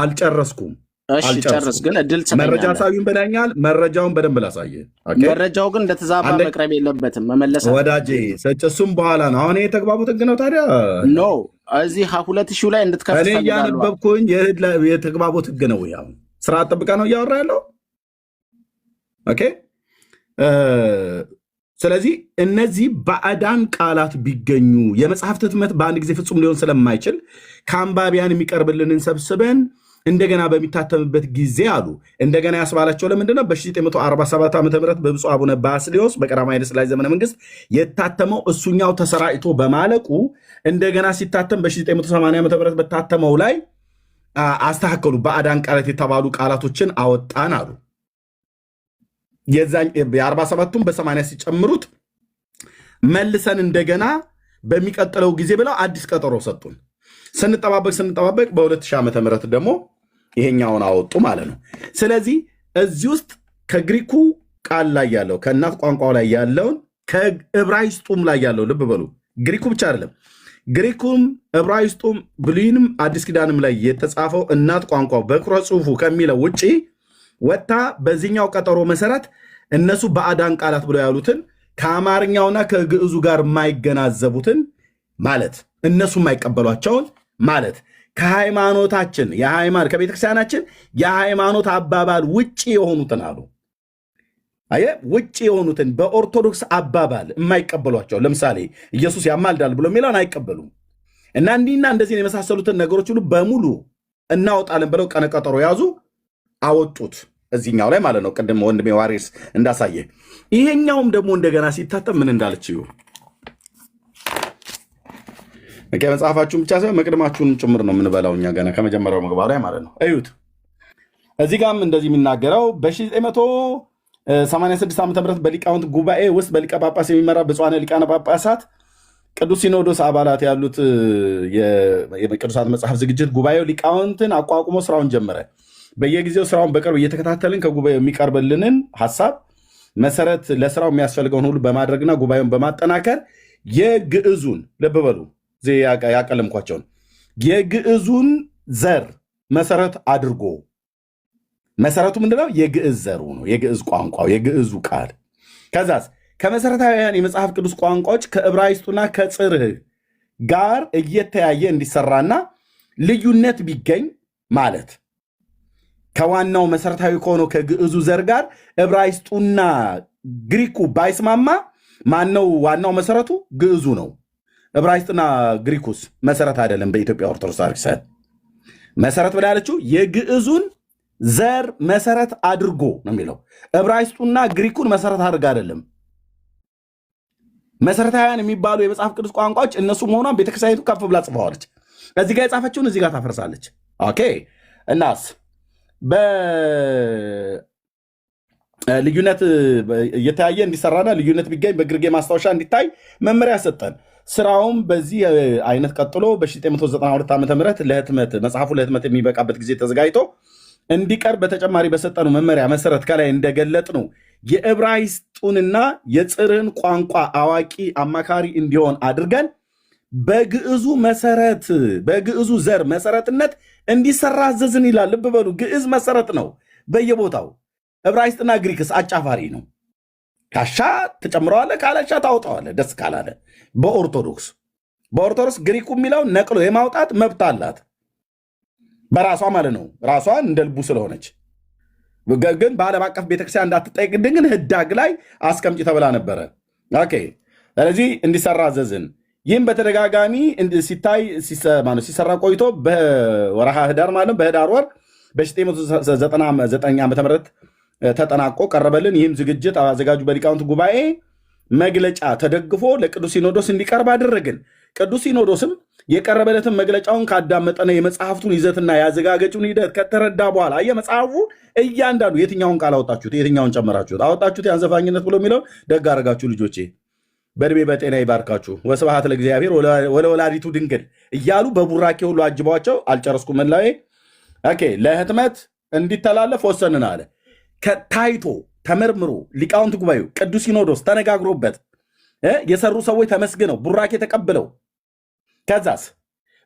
አልጨረስኩም። እሺ ጨርስ፣ ግን እድል መረጃ ሳዩን ብለኛል። መረጃውን በደንብ ላሳየ። መረጃው ግን እንደተዛባ መቅረብ የለበትም መመለስ ወዳጄ። እሱም በኋላ ነው። አሁን የተግባቡት ህግ ነው ታዲያ ኖ እዚህ 2000 ላይ እንድትከፍት እኔ እያነበብኩኝ የተግባቡት ህግ ነው። ያው ስርዓት ጠብቃ ነው እያወራ ያለው። ኦኬ ስለዚህ እነዚህ ባዕዳን ቃላት ቢገኙ የመጽሐፍት ህትመት በአንድ ጊዜ ፍጹም ሊሆን ስለማይችል ከአንባቢያን የሚቀርብልንን ሰብስበን እንደገና በሚታተምበት ጊዜ አሉ እንደገና ያስባላቸው ለምንድነው በ1947 ዓ.ም በብፁዕ አቡነ ባስልዮስ በቀዳማዊ ኃይለ ሥላሴ ዘመነ መንግስት የታተመው እሱኛው ተሰራጭቶ በማለቁ እንደገና ሲታተም በ1980 ዓ.ም በታተመው ላይ አስተካከሉ። ባዕዳን ቃላት የተባሉ ቃላቶችን አወጣን አሉ። የ47ቱም በ80 ሲጨምሩት መልሰን እንደገና በሚቀጥለው ጊዜ ብለው አዲስ ቀጠሮ ሰጡን። ስንጠባበቅ በ2000 ዓመተ ምህረት ደግሞ ይሄኛውን አወጡ ማለት ነው። ስለዚህ እዚህ ውስጥ ከግሪኩ ቃል ላይ ያለው ከእናት ቋንቋው ላይ ያለውን ከዕብራይስጡም ላይ ያለው ልብ በሉ። ግሪኩ ብቻ አይደለም፣ ግሪኩም ዕብራይስጡም ብሉይንም አዲስ ኪዳንም ላይ የተጻፈው እናት ቋንቋው በኩረ ጽሑፉ ከሚለው ውጪ ወጣ በዚህኛው ቀጠሮ መሰረት እነሱ ባዕዳን ቃላት ብለው ያሉትን ከአማርኛውና ከግዕዙ ጋር የማይገናዘቡትን ማለት እነሱ የማይቀበሏቸውን ማለት ከሃይማኖታችን ከቤተክርስቲያናችን የሃይማኖት አባባል ውጪ የሆኑትን አሉ። ውጪ የሆኑትን በኦርቶዶክስ አባባል የማይቀበሏቸው ለምሳሌ ኢየሱስ ያማልዳል ብሎ የሚለውን አይቀበሉም። እና እንዲህና እንደዚህ የመሳሰሉትን ነገሮች ሁሉ በሙሉ እናወጣለን ብለው ቀነቀጠሮ ያዙ፣ አወጡት እዚህኛው ላይ ማለት ነው። ቅድም ወንድሜ ዋሪስ እንዳሳየ ይሄኛውም ደግሞ እንደገና ሲታተም ምን እንዳለችው መጽሐፋችሁን ብቻ ሳይሆን መቅደማችሁን ጭምር ነው የምንበላው እኛ ገና ከመጀመሪያው ምግባ ላይ ማለት ነው። እዩት። እዚህ ጋም እንደዚህ የሚናገረው በ1986 ዓ.ም በሊቃውንት ጉባኤ ውስጥ በሊቀ ጳጳስ የሚመራ ብፁዓን ሊቃነ ጳጳሳት ቅዱስ ሲኖዶስ አባላት ያሉት የቅዱሳት መጽሐፍ ዝግጅት ጉባኤው ሊቃውንትን አቋቁሞ ስራውን ጀመረ። በየጊዜው ስራውን በቅርብ እየተከታተልን ከጉባኤው የሚቀርብልንን ሀሳብ መሰረት ለስራው የሚያስፈልገውን ሁሉ በማድረግና ጉባኤውን በማጠናከር የግዕዙን ልብ በሉ ያቀለምኳቸውን የግዕዙን ዘር መሰረት አድርጎ መሰረቱ ምንድነው? የግዕዝ ዘሩ ነው። የግዕዝ ቋንቋው የግዕዙ ቃል ከዛስ ከመሰረታዊያን የመጽሐፍ ቅዱስ ቋንቋዎች ከዕብራይስጡና ከጽርህ ጋር እየተያየ እንዲሰራና ልዩነት ቢገኝ ማለት ከዋናው መሰረታዊ ከሆነው ከግዕዙ ዘር ጋር ዕብራይስጡና ግሪኩ ባይስማማ ማነው ዋናው መሰረቱ? ግዕዙ ነው። ዕብራይስጥና ግሪኩስ መሰረት አይደለም። በኢትዮጵያ ኦርቶዶክስ ተዋሕዶ መሰረት ብላ ያለችው የግዕዙን ዘር መሰረት አድርጎ ነው የሚለው። ዕብራይስጡና ግሪኩን መሰረት አድርጋ አይደለም። መሰረታዊያን የሚባሉ የመጽሐፍ ቅዱስ ቋንቋዎች እነሱ መሆኗን ቤተክርስቲያኒቱ ከፍ ብላ ጽፈዋለች። እዚህ ጋር የጻፈችውን እዚህ ጋር ታፈርሳለች። ኦኬ። እናስ በልዩነት እየተያየ እንዲሰራና ልዩነት ቢገኝ በግርጌ ማስታወሻ እንዲታይ መመሪያ ሰጠን። ስራውም በዚህ አይነት ቀጥሎ በ1992 ዓ.ም ለህትመት መጽሐፉ ለህትመት የሚበቃበት ጊዜ ተዘጋጅቶ እንዲቀርብ በተጨማሪ በሰጠኑ መመሪያ መሰረት ከላይ እንደገለጥ ነው የዕብራይስጡንና የጽርህን ቋንቋ አዋቂ አማካሪ እንዲሆን አድርገን በግዕዙ መሰረት በግዕዙ ዘር መሰረትነት እንዲሰራ አዘዝን ይላል። ልብ በሉ፣ ግዕዝ መሰረት ነው በየቦታው። ዕብራይስጥና ግሪክስ አጫፋሪ ነው። ካሻ ትጨምረዋለህ፣ ካላሻ ታውጣዋለህ፣ ደስ ካላለ። በኦርቶዶክስ ግሪኩ የሚለው ነቅሎ የማውጣት መብት አላት በራሷ ማለት ነው። ራሷን እንደ ልቡ ስለሆነች ግን በዓለም አቀፍ ቤተክርስቲያን እንዳትጠይቅ ግን ህዳግ ላይ አስቀምጪ ተብላ ነበረ። ኦኬ። ስለዚህ እንዲሰራ አዘዝን። ይህም በተደጋጋሚ ሲሰራ ቆይቶ በወርሃ ህዳር ማለት በህዳር ወር በ1999 ዓ.ም ተጠናቆ ቀረበልን። ይህም ዝግጅት አዘጋጁ በሊቃውንት ጉባኤ መግለጫ ተደግፎ ለቅዱስ ሲኖዶስ እንዲቀርብ አደረግን። ቅዱስ ሲኖዶስም የቀረበለትን መግለጫውን ካዳመጠነ የመጽሐፍቱን ይዘትና ያዘጋገጩን ሂደት ከተረዳ በኋላ የመጽሐፉ እያንዳንዱ የትኛውን ቃል አወጣችሁት፣ የትኛውን ጨመራችሁት፣ አወጣችሁት ያንዘፋኝነት ብሎ የሚለው ደግ አደረጋችሁ ልጆቼ፣ በእድሜ በጤና ይባርካችሁ፣ ወስብሐት ለእግዚአብሔር ወለወላዲቱ ድንግል እያሉ በቡራኬ ሁሉ አጅቧቸው አልጨረስኩ መላዌ። ኦኬ። ለህትመት እንዲተላለፍ ወሰንን አለ። ታይቶ ተመርምሮ ሊቃውንት ጉባኤው ቅዱስ ሲኖዶስ ተነጋግሮበት የሰሩ ሰዎች ተመስግነው ቡራኬ ተቀብለው ከዛስ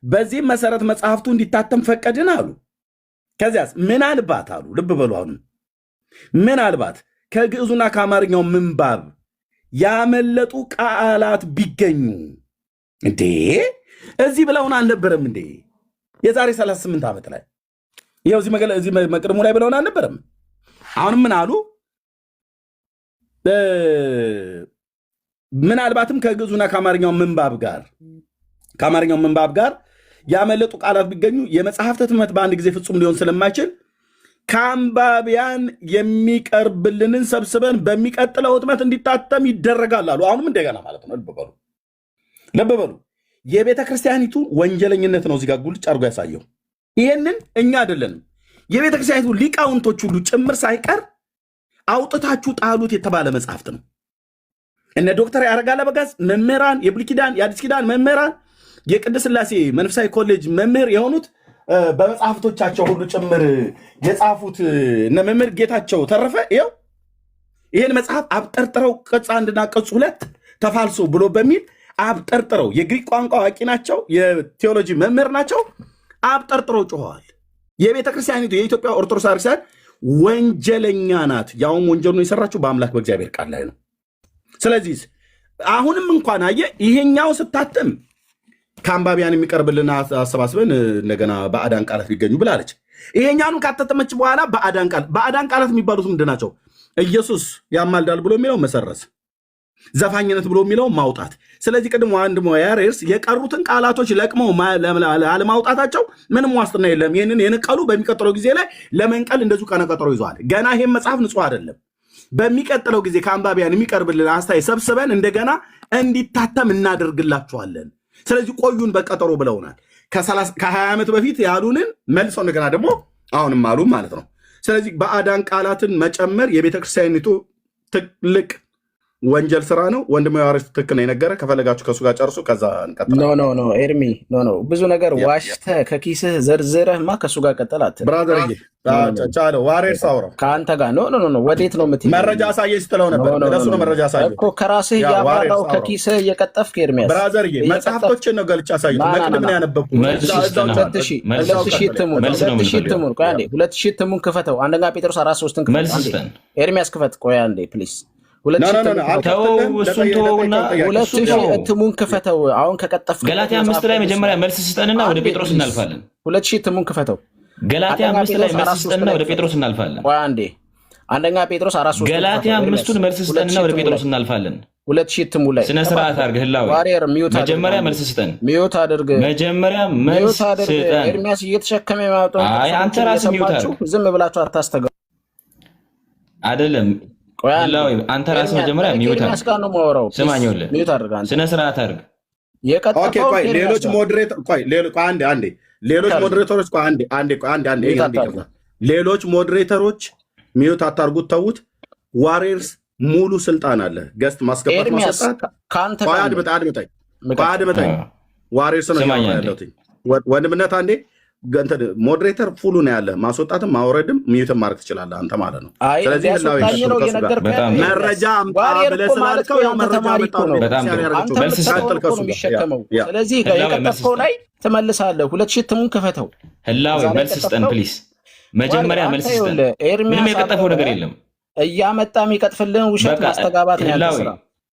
በዚህም መሰረት መጽሐፍቱ እንዲታተም ፈቀድን አሉ። ከዚያስ ምናልባት አሉ፣ ልብ በሉ፣ አሁንም ምናልባት ከግዕዙና ከአማርኛው ምንባብ ያመለጡ ቃላት ቢገኙ እንዴ እዚህ ብለውን አልነበረም እንዴ? የዛሬ 38 ዓመት ላይ ይኸው እዚህ መቅድሙ ላይ ብለውን አልነበረም? አሁንም ምን አሉ? ምናልባትም ከግዕዙና ከአማርኛው ምንባብ ጋር ያመለጡ ቃላት ቢገኙ የመጽሐፍት ህትመት በአንድ ጊዜ ፍጹም ሊሆን ስለማይችል ከአንባቢያን የሚቀርብልንን ሰብስበን በሚቀጥለው ህትመት እንዲታተም ይደረጋል አሉ። አሁንም እንደገና ማለት ነው። ልብ በሉ። የቤተ ክርስቲያኒቱ ወንጀለኝነት ነው እዚህ ጋር ጉልጭ አድርጎ ያሳየው። ይሄንን እኛ አይደለንም የቤተ ክርስቲያኒቱ ሊቃውንቶች ሁሉ ጭምር ሳይቀር አውጥታችሁ ጣሉት የተባለ መጽሐፍት ነው። እነ ዶክተር ያረጋል አበጋዝ መምህራን፣ የብሉይ ኪዳን የአዲስ ኪዳን መምህራን፣ የቅድስት ሥላሴ መንፈሳዊ ኮሌጅ መምህር የሆኑት በመጽሐፍቶቻቸው ሁሉ ጭምር የጻፉት እነ መምህር ጌታቸው ተረፈ ይህን መጽሐፍ አብጠርጥረው ቅጽ 1ና ቅጽ 2 ተፋልሶ ብሎ በሚል አብጠርጥረው የግሪክ ቋንቋ አዋቂ ናቸው፣ የቴዎሎጂ መምህር ናቸው። አብጠርጥረው ጮኸዋል። የቤተ ክርስቲያኒቱ የኢትዮጵያ ኦርቶዶክስ ክርስቲያን ወንጀለኛ ናት። ያውም ወንጀሉን የሰራችው በአምላክ በእግዚአብሔር ቃል ላይ ነው። ስለዚህ አሁንም እንኳን ይሄኛው ስታተም ከአንባቢያን የሚቀርብልን አሰባስበን እንደገና ባዕዳን ቃላት ቢገኙ ብላለች። ይሄኛውን ካተተመች በኋላ ባዕዳን ቃላት የሚባሉት ምንድን ናቸው? ኢየሱስ ያማልዳል ብሎ የሚለው መሰረዝ፣ ዘፋኝነት ብሎ የሚለው ማውጣት። ስለዚህ ቅድሞ ወንድሙ ያሬስ የቀሩትን ቃላቶች ለቅመው አለማውጣታቸው ምንም ዋስትና የለም። ይህንን የነቀሉ በሚቀጥለው ጊዜ ላይ ለመንቀል እንደዚሁ ቀነቀጠሮ ይዘዋል። ገና ይህም መጽሐፍ ንጹህ አይደለም። በሚቀጥለው ጊዜ ከአንባቢያን የሚቀርብልን አስተያየት ሰብስበን እንደገና እንዲታተም እናደርግላቸዋለን። ስለዚህ ቆዩን በቀጠሮ ብለውናል። ከ20 ዓመት በፊት ያሉንን መልሰው እንደገና ደግሞ አሁንም አሉ ማለት ነው። ስለዚህ ባዕዳን ቃላትን መጨመር የቤተክርስቲያኒቱ ትልቅ ወንጀል ስራ ነው። ወንድም ያሬስ ትክክል ነው የነገረ። ከፈለጋችሁ ከሱ ጋር ጨርሱ፣ ከዛ እንቀጥላለን። ኖ ኤርሚ ብዙ ነገር ዋሽተህ ከኪስህ ዘርዝረህማ ከሱ ጋር ቀጠላት። ብራዘርዬ ቻለው ዋሬስ አውራው ከአንተ ጋር ኖ ወዴት ነው የምትሄድ? መረጃ አሳየ ስትለው ነበር። ለሱ ነው መረጃ አሳየ እኮ ከራስህ እያባራው ከኪስህ እየቀጠፍክ ኤርሚያስ። ብራዘርዬ መጽሐፍቶችን ነው ገልጬ አሳየሁ። መቅድም ነው ያነበብኩት። 2000 ትሙን ክፈተው። አንደኛ ጴጥሮስ 4:3 ክፈት። ኤርሚያስ ክፈት። ቆይ አንዴ ፕሊዝ። 2000 እትሙን ክፈተው። አሁን ከቀጠፍ ገላትያ 5 ላይ መጀመሪያ መልስ ስጠንና ወደ ጴጥሮስ እናልፋለን። 2000 እትሙን ክፈተው። ገላትያ 5 ላይ መልስ ስጠንና ወደ ጴጥሮስ እናልፋለን። ቆይ አንዴ። አንደኛ ጴጥሮስ 4:3 ገላትያ 5ን መልስ ስጠንና ወደ ጴጥሮስ እናልፋለን። 2000 እትሙ ላይ ስነ ስርዓት አድርግ። ህላዊ መጀመሪያ መልስ ስጠን። ሚዩት አድርግ። መጀመሪያ መልስ ስጠን። ኤርሚያስ እየተሸከመ የሚያወጣው አንተ ራስህ ሚዩት አድርግ። ዝም ብላችሁ አታስተጋቡ። አይደለም አንተ ራስህ መጀመሪያ ሚዩት አድርግ። ስማኝ፣ ሚዩት አድርግ። ስነ ስርዓት አድርግ። ሌሎች ሞዴሬተሮች ሚዩት አታርጉት፣ ተዉት። ዋሬርስ ሙሉ ስልጣን አለ። ገስት ማስገባት ማስወጣት። አድምጠኝ። ዋሬርስ ነው ያለው ወንድምነት። አንዴ ሞዴሬተር ፉሉ ነው ያለ። ማስወጣትም ማውረድም ሚዩትም ማድረግ ትችላለህ አንተ ማለት ነው። ስለዚህ መረጃ አምጣ ብለህ ስላልከው ያው መረጃ አምጣው ነው። ስለዚህ የቀጠፍከው ላይ ትመልሳለህ። 2000 ትሙን ክፈተው። ህላዊ መልስ ስጠን ፕሊስ። መጀመሪያ መልስ ስጠን። ምንም የቀጠፈው ነገር የለም። እያመጣ የሚቀጥፍልን ውሸት ማስተጋባት ነው ያለው ስራ።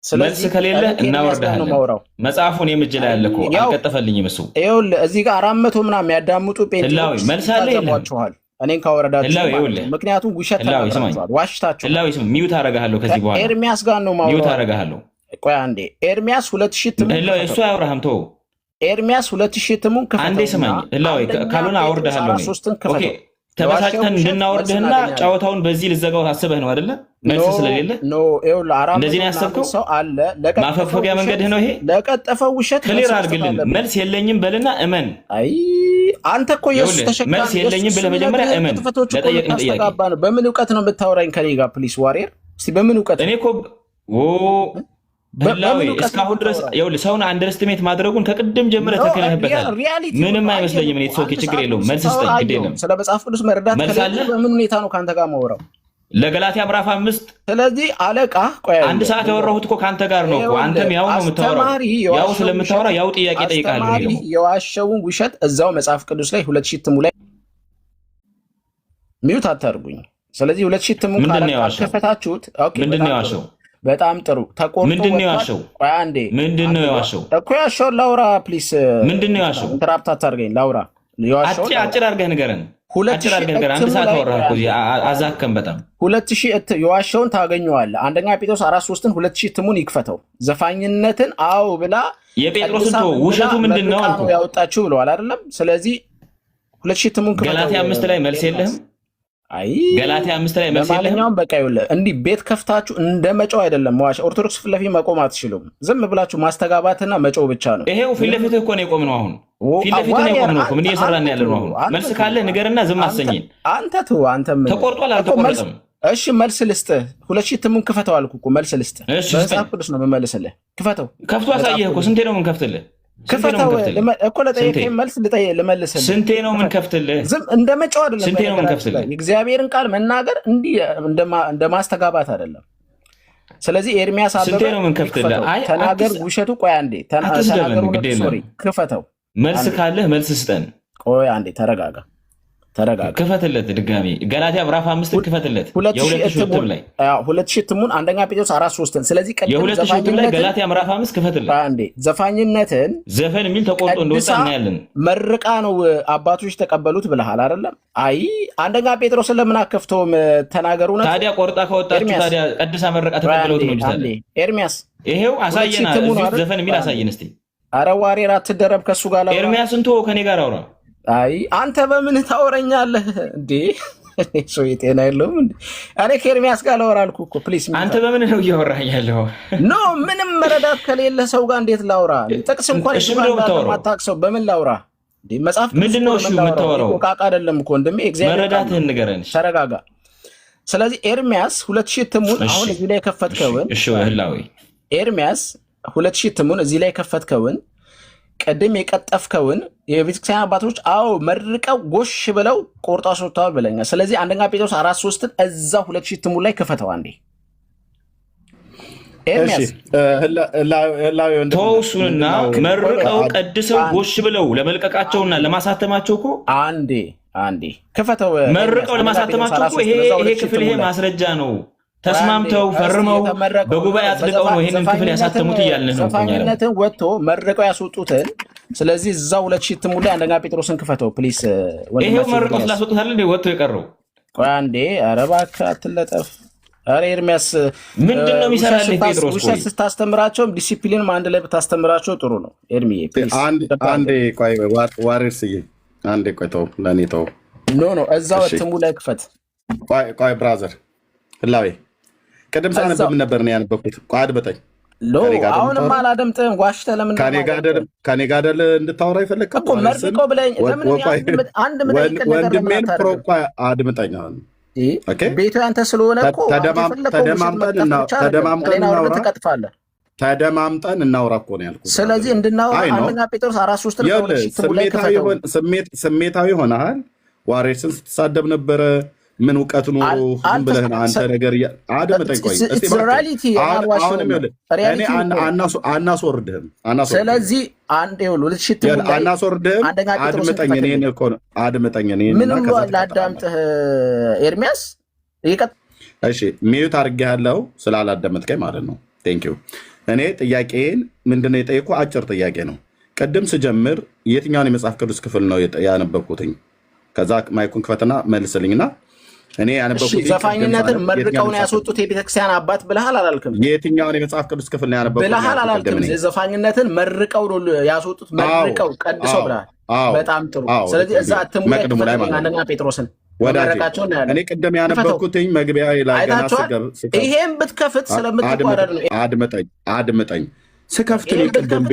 መልስ ከሌለ እናወርዳለን። መጽሐፉን የምጅ ላይ ያለ እኮ አልቀጠፈልኝም እሱ። ይኸውልህ እዚህ ጋር 400 ምናምን የሚያዳምጡ ጴንጤዎች መልስ አለ ይላችኋል። እኔን ካወረዳችሁ ምክንያቱም ውሸት ተናግራችኋል፣ ዋሽታችሁ። ሚዩት አደርግሃለሁ ከዚህ በኋላ ኤርሚያስ ጋር ነው ማውራት። ሚዩት አደርግሃለሁ። ቆይ አንዴ። ኤርሚያስ 2000 ትሙን እሱ አያወራህም። ተው ኤርሚያስ 2000 ትሙን ከፈተው። አንዴ ስማኝ። ካልሆነ አወርድሃለሁ። ኦኬ ተበሳጭተን እንድናወርድህና ጨዋታውን በዚህ ልዘጋው አስበህ ነው አይደለ? መልስ ስለሌለ እንደዚህ ነው ያሰብከው። ማፈግፈጊያ መንገድህ ነው ይሄ። ለቀጠፈው ውሸት ክሊር አድርግልን። መልስ የለኝም በልና እመን። አንተ እኮ የሱ ተሸካሚ መልስ የለኝም ብለህ መጀመሪያ እመን። ለጠየቅን ጥያቄ በምን እውቀት ነው የምታወራኝ ከኔ ጋር? ፕሊስ ዋሪየር፣ እስቲ በምን እውቀት? እኔ እኮ በላዊ እስካሁን ድረስ ይኸውልህ ሰውን አንደርስቲሜት ማድረጉን ከቅድም ጀምረህ ተከለህበታል። ምንም አይመስለኝም። እኔ ሶኪ ችግር የለውም። መልስ ስጠኝ፣ ግድ የለም። ስለ መጽሐፍ ቅዱስ መረዳት ከሌለ በምን ሁኔታ ነው ከአንተ ጋር ማወራው? ለገላትያ ምዕራፍ 5 ስለዚህ አለቃ ቆይ 1 ሰዓት ያወራሁት እኮ ከአንተ ጋር ነው እኮ። አንተም ያው ነው የምታወራው። ያው ስለምታወራ ያው ጥያቄ ጠይቃለሁ። እኔ ደግሞ የዋሸውን ውሸት እዛው መጽሐፍ ቅዱስ ላይ 2000 ትሙ ላይ ሚዩት አታርጉኝ። ስለዚህ 2000 ትሙ ከፈታችሁት ምንድነው ያዋሸው? በጣም ጥሩ ተቆርጦ ምንድነው ያዋሸው? ቆይ አንዴ ምንድነው ያዋሸው እኮ? ያዋሸው ላውራ ፕሊስ። ምንድነው ያዋሸው? ኢንተራፕት አታርገኝ ላውራ። አጭር አድርገህ ንገረን። አጭር አድርገህ ነገር አንድ ሰዓት አወራህ እኮ አዛከም በጣም 2000 የዋሸውን ታገኘዋለህ። አንደኛ ጴጥሮስ 4:3 2000 እትሙን ይክፈተው። ዘፋኝነትን አዎ ብላ የጴጥሮስን ውሸቱ ምንድነው አልኩ ያወጣችሁ ብለዋል አይደለም? ስለዚህ 2000 እትሙን ክፈተው። ገላትያ 5 ላይ መልስ የለህም? አይ ገላትያ 5 ላይ መልስ የለህም? ለማንኛውም በቃ ይኸውልህ እንዲህ ቤት ከፍታችሁ እንደ መጮህ አይደለም። ዋሽ ኦርቶዶክስ ፊት ለፊት መቆም አትችሉም። ዝም ብላችሁ ማስተጋባትና መጮህ ብቻ ነው። ይሄው ፊት ለፊትህ እኮ ነው የቆምነው። አሁን ፊት ለፊትህ ነው የቆምነው እኮ ምን እየሰራን ያለ ነው? አሁን መልስ ካለ ንገርና ዝም አሰኘኝ። አንተ ተው አንተ ምን ተቆርጧል አልተቆረጠም? እሺ መልስ ልስጥህ። 2000 እትሙን ክፈተው አልኩ እኮ መልስ ልስጥህ። በመጽሐፍ ቅዱስ ነው የምመልስልህ። ክፈተው። ከፍቶ አሳየህ እኮ ስንቴ ነው ምን ከፍትልህ? ክፈተው እኮ ለጠየቀኝ መልስ ልመልስልህ። ስንቴ ነው ምን ከፍትልህ? ዝም እንደ መጫው አይደለም። ስንቴ ነው ምን ከፍትልህ? የእግዚአብሔርን ቃል መናገር እንዲህ እንደ ማስተጋባት አይደለም። ስለዚህ ኤርሚያስ አበበ ስንቴ ነው ምን ከፍትልህ? አይ ተናገር። ውሸቱ ቆይ አንዴ ተናገሩ። ሶሪ ክፈተው። መልስ ካለህ መልስ ስጠን። ቆይ አንዴ ተረጋጋ። ክፈትለት ድጋሚ ገላትያ ምዕራፍ 5 ክፈትለት። የ2000 እትሙን አንደኛ ጴጥሮስ 4:3 ስለዚህ የ2000 ላይ ገላትያ ምዕራፍ 5 ክፈትለት። አንዴ ዘፋኝነትን ዘፈን የሚል ተቆርጦ እንደወጣ እናያለን። መርቃ ነው አባቶች ተቀበሉት ብለሃል አይደለም? አይ አንደኛ ጴጥሮስን ለምን አከፍተውም? ተናገሩ ነው ታዲያ። ቆርጣ ከወጣችሁ ታዲያ ቀድሳ መርቃ ተቀበሉት ነው እንጂ ኤርሚያስ ይሄው አሳየና ዘፈን የሚል አሳየን እስቲ። ኧረ ዋሬራ አትደረብ ከሱ ጋር ኤርሚያስን ተወው ከኔ ጋር አውራ። አይ አንተ በምን ታወረኛለህ እንዴ? ሰው የጤና የለውም እንዴ? እኔ ከኤርሚያስ ጋር ላወራ አልኩህ እኮ ፕሊስ። አንተ በምን ነው እያወራህ ያለው? ኖ ምንም መረዳት ከሌለ ሰው ጋር እንዴት ላውራ? ጥቅስ እንኳን ማታውቅ በምን ላውራ እንዴ? መጽሐፍ ምንድነው እሺ የምታወራው? ቃቃ አይደለም እኮ ወንድሜ። እግዚአብሔር መረዳትህን ንገረን። ተረጋጋ። ስለዚህ ኤርሚያስ 2000 እትሙን አሁን እዚህ ላይ ከፈትከውን። እሺ ህላዊ ኤርሚያስ 2000 እትሙን እዚህ ላይ ከፈትከውን ቀደም የቀጠፍከውን የቤተክርስቲያን አባቶች አዎ መርቀው ጎሽ ብለው ቆርጣ አስወጥተዋል ብለኛል። ስለዚህ አንደኛ ጴጥሮስ 4:3 እዛ 2000 እትሙ ላይ ክፈተው አንዴ። ኤርሚያስ ተውሱንና መርቀው ቀድሰው ጎሽ ብለው ለመልቀቃቸውና ለማሳተማቸው እኮ አንዴ ክፈተው። መርቀው ለማሳተማቸው እኮ ይሄ ክፍል ይሄ ማስረጃ ነው። ተስማምተው ፈርመው በጉባኤ አጽድቀው ነው ይሄንን ክፍል ያሳተሙት እያልን ነው። ዘፋኝነትን ወጥቶ መርቀው ያስወጡትን። ስለዚህ እዛ 2000 እትሙ ላይ አንደኛ ጴጥሮስን ክፈተው ፕሊስ። ይሄው መርቀው ስላስወጡታል እንዴ ወጥቶ የቀረው? ቆይ አንዴ። ኧረ እባክህ አትለጠፍ። ኧረ ኤርሚያስ ምንድነው የሚሰራልህ? ጴጥሮስ ውሸት ስታስተምራቸውም ዲሲፕሊንም አንድ ላይ ብታስተምራቸው ጥሩ ነው። ኤርሚዬ አንዴ ቆይ ዋሬርስዬ አንዴ ቆይ ተው፣ ለእኔ ተው። ኖ እዛው እትሙ ላይ ክፈት። ቆይ ብራዘር ህላዌ ቅድም ሳነብ ምን ነበር ነው ያነበብኩት? አድምጠኝ። አሁንም አላደምጥም። ዋሽተህ ለምን ከኔ ጋር አይደል እንድታወራ የፈለግከው እኮ መርቆ ብለኝ። ወንድሜን ፕሮፓ አድምጠኝ። አሁን ቤቱ ያንተ ስለሆነ እኮ ተደማምጠን እናውራ እኮ ነው ያልኩት። ስለዚህ እንድናወራ አንደኛ ጴጥሮስ 4:3 ስሜታዊ ሆነሃል። ዋሬስን ስትሳደብ ነበረ። ምን እውቀት ኖሮ ዝም ብለህ አንተ ነገር አድምጠኝ። ቆይ አናስወርድህም። ስለዚህ አንድ አናስወርድህም። አድምጠኝ። ምን ላዳምጥህ ኤርሚያስ? እሺ ሚዩት አድርጌሃለሁ ስላላዳመጥከኝ ማለት ነው። ቴንኪው። እኔ ጥያቄን ምንድነው የጠየኩህ? አጭር ጥያቄ ነው። ቅድም ስጀምር የትኛውን የመጽሐፍ ቅዱስ ክፍል ነው ያነበብኩትኝ? ከዛ ማይኩን ክፈትና መልስልኝና እኔ ያነበብኩት ዘፋኝነትን መርቀው ነው ያስወጡት የቤተክርስቲያን አባት ብለሃል አላልክም? የትኛውን የመጽሐፍ ቅዱስ ክፍል ነው ያነበብኩት ብለሃል አላልክም? ዘፋኝነትን መርቀው ነው ያስወጡት፣ መርቀው ቀድሰው ብለሃል። በጣም ጥሩ። ስለዚህ እዛ እትሙ ላይ አንደኛ ጴጥሮስን ወመረቃቸው ነው ያለው። እኔ ቅድም ያነበብኩትኝ መግቢያ ላይ ገና ይሄን ብትከፍት ስለምትቋረጥ ነው። አድምጠኝ። ስከፍት ነው ቅድም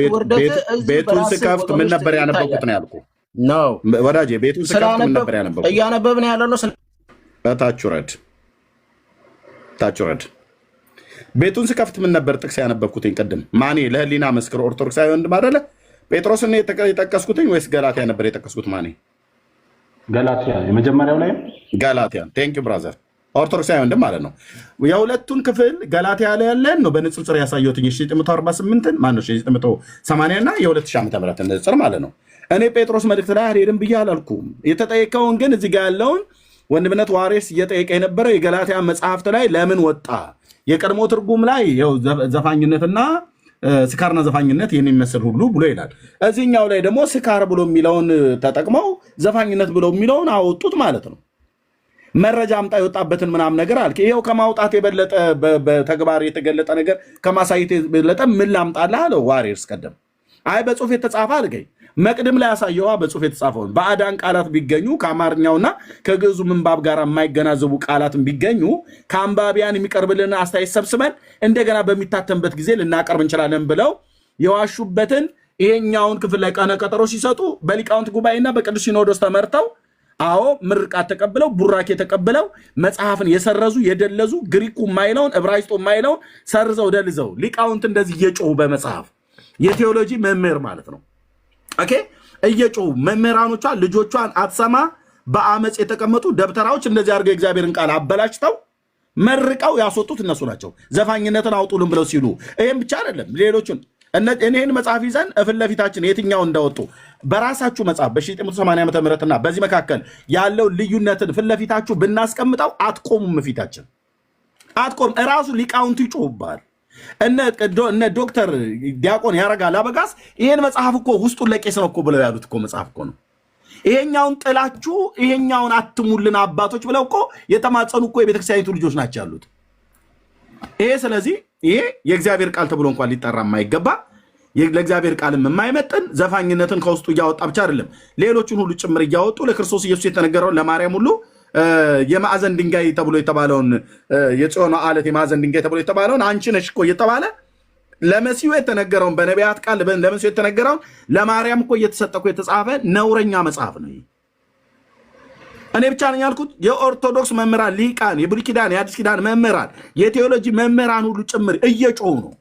ቤቱን ስከፍት ምን ነበር ያነበብኩት ነው ያልኩህ? ነው ወዳጄ፣ ቤቱን ስከፍት ምን ነበር ያነበብኩት? እያነበብን ያለው ነው። ታች ውረድ። ቤቱን ስከፍት ምን ነበር ጥቅስ ያነበብኩትኝ? ቅድም ማኔ ለህሊና መስክር ኦርቶዶክሳዊ ወንድም አይደለ? ጴጥሮስን የጠቀስኩትኝ ወይስ ገላትያ ነበር የጠቀስኩት? ማኔ ገላትያ የመጀመሪያው ላይ ገላትያ። ቴንክ ዩ ብራዘር። ኦርቶዶክሳዊ ወንድም ማለት ነው። የሁለቱን ክፍል ገላትያ ላይ ያለን ነው በንጽጽር ያሳየሁትኝ 1948 ማነው 1980 እና የ2000 ዓመተ ምህረት ንጽጽር ማለት ነው። እኔ ጴጥሮስ መልእክት ላይ አልሄድም ብዬ አላልኩም። የተጠየቀውን ግን እዚህ ጋር ያለውን ወንድምነት ዋሬስ እየጠየቀ የነበረ የገላትያ መጽሐፍት ላይ ለምን ወጣ? የቀድሞ ትርጉም ላይ ዘፋኝነትና ስካርና ዘፋኝነት ይህን የሚመስል ሁሉ ብሎ ይላል። እዚህኛው ላይ ደግሞ ስካር ብሎ የሚለውን ተጠቅመው ዘፋኝነት ብሎ የሚለውን አወጡት ማለት ነው። መረጃ አምጣ የወጣበትን ምናምን ነገር አልክ። ይኸው ከማውጣት የበለጠ በተግባር የተገለጠ ነገር ከማሳየት የበለጠ ምን ላምጣልህ አለው ዋሬርስ ቀደም። አይ በጽሁፍ የተጻፈ አልገኝ መቅድም ላይ ያሳየዋ በጽሁፍ የተጻፈውን ባዕዳን ቃላት ቢገኙ ከአማርኛውና ከግዕዙ ምንባብ ጋር የማይገናዘቡ ቃላትን ቢገኙ ከአንባቢያን የሚቀርብልን አስተያየት ሰብስበን እንደገና በሚታተምበት ጊዜ ልናቀርብ እንችላለን ብለው የዋሹበትን ይሄኛውን ክፍል ላይ ቀነ ቀጠሮ ሲሰጡ በሊቃውንት ጉባኤና በቅዱስ ሲኖዶስ ተመርተው አዎ ምርቃት ተቀብለው ቡራኬ ተቀብለው መጽሐፍን የሰረዙ የደለዙ ግሪኩ የማይለውን ዕብራይስጡ የማይለውን ሰርዘው ደልዘው ሊቃውንት እንደዚህ እየጮሁ በመጽሐፍ የቴዎሎጂ መምህር ማለት ነው። ኦኬ እየጮሁ መምህራኖቿ ልጆቿን አትሰማ በአመፅ የተቀመጡ ደብተራዎች እንደዚህ አድርገው የእግዚአብሔርን ቃል አበላሽተው መርቀው ያስወጡት እነሱ ናቸው። ዘፋኝነትን አውጡልን ብለው ሲሉ ይህም ብቻ አይደለም ሌሎችን እኔህን መጽሐፍ ይዘን ፊት ለፊታችን የትኛው እንዳወጡ በራሳችሁ መጽሐፍ በ1980 ዓ ም እና በዚህ መካከል ያለው ልዩነትን ፊት ለፊታችሁ ብናስቀምጠው አትቆሙም። ፊታችን አትቆም። እራሱ ሊቃውንቱ ይጮሁባል። እነ ዶክተር ዲያቆን ያረጋል አበጋዝ ይሄን መጽሐፍ እኮ ውስጡን ለቄስ ነው እኮ ብለው ያሉት እኮ መጽሐፍ እኮ ነው። ይሄኛውን ጥላችሁ ይሄኛውን አትሙልን አባቶች ብለው እኮ የተማጸኑ እኮ የቤተክርስቲያኒቱ ልጆች ናቸው ያሉት። ይሄ ስለዚህ ይሄ የእግዚአብሔር ቃል ተብሎ እንኳን ሊጠራ የማይገባ ለእግዚአብሔር ቃልም የማይመጥን ዘፋኝነትን ከውስጡ እያወጣ ብቻ አይደለም ሌሎችን ሁሉ ጭምር እያወጡ ለክርስቶስ ኢየሱስ የተነገረውን ለማርያም ሁሉ የማዕዘን ድንጋይ ተብሎ የተባለውን የጽዮን ዓለት የማዕዘን ድንጋይ ተብሎ የተባለውን አንቺ ነሽ እኮ እየተባለ ለመሲሁ የተነገረውን በነቢያት ቃል ለመሲሁ የተነገረውን ለማርያም እኮ እየተሰጠ እኮ የተጻፈ ነውረኛ መጽሐፍ ነው። እኔ ብቻ ነኝ ያልኩት? የኦርቶዶክስ መምህራን ሊቃን፣ የብሉይ ኪዳን የአዲስ ኪዳን መምህራን፣ የቴዎሎጂ መምህራን ሁሉ ጭምር እየጮሁ ነው።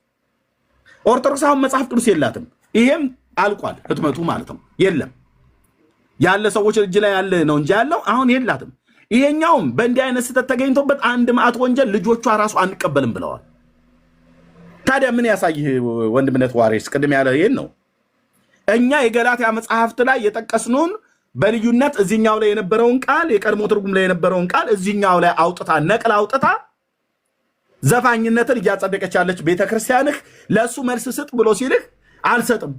ኦርቶዶክስ አሁን መጽሐፍ ቅዱስ የላትም። ይሄም አልቋል ህትመቱ ማለት ነው። የለም ያለ ሰዎች እጅ ላይ ያለ ነው እንጂ ያለው አሁን የላትም። ይሄኛውም በእንዲህ አይነት ስህተት ተገኝቶበት አንድ መዓት ወንጀል ልጆቿ ራሱ አንቀበልም ብለዋል። ታዲያ ምን ያሳይህ ወንድምነት ዋሬስ ቅድም ያለ ይሄን ነው። እኛ የገላትያ መጽሐፍት ላይ የጠቀስነውን በልዩነት እዚህኛው ላይ የነበረውን ቃል የቀድሞ ትርጉም ላይ የነበረውን ቃል እዚህኛው ላይ አውጥታ ነቅላ አውጥታ ዘፋኝነትን እያጸደቀች ያለች ቤተክርስቲያንህ ለእሱ መልስ ስጥ ብሎ ሲልህ አልሰጥም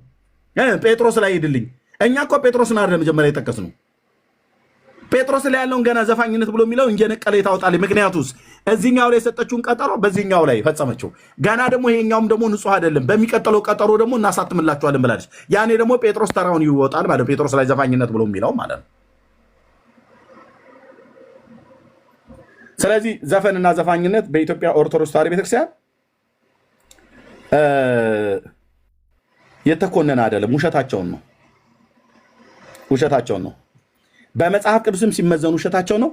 ጴጥሮስ ላይ ሄድልኝ። እኛ እኮ ጴጥሮስን አይደለም መጀመሪያ የጠቀስነው። ጴጥሮስ ላይ ያለውን ገና ዘፋኝነት ብሎ የሚለው እንጀነቀለ ታውጣለች። ምክንያቱስ እዚህኛው ላይ የሰጠችውን ቀጠሮ በዚህኛው ላይ ፈጸመችው። ገና ደግሞ ይሄኛውም ደግሞ ንጹህ አይደለም፣ በሚቀጥለው ቀጠሮ ደግሞ እናሳትምላችኋለን ብላለች። ያኔ ደግሞ ጴጥሮስ ተራውን ይወጣል ማለት ጴጥሮስ ላይ ዘፋኝነት ብሎ የሚለው ማለት ነው። ስለዚህ ዘፈንና ዘፋኝነት በኢትዮጵያ ኦርቶዶክስ ተዋሕዶ ቤተክርስቲያን የተኮነነ አይደለም። ውሸታቸውን ነው። በመጽሐፍ ቅዱስም ሲመዘኑ ውሸታቸው ነው።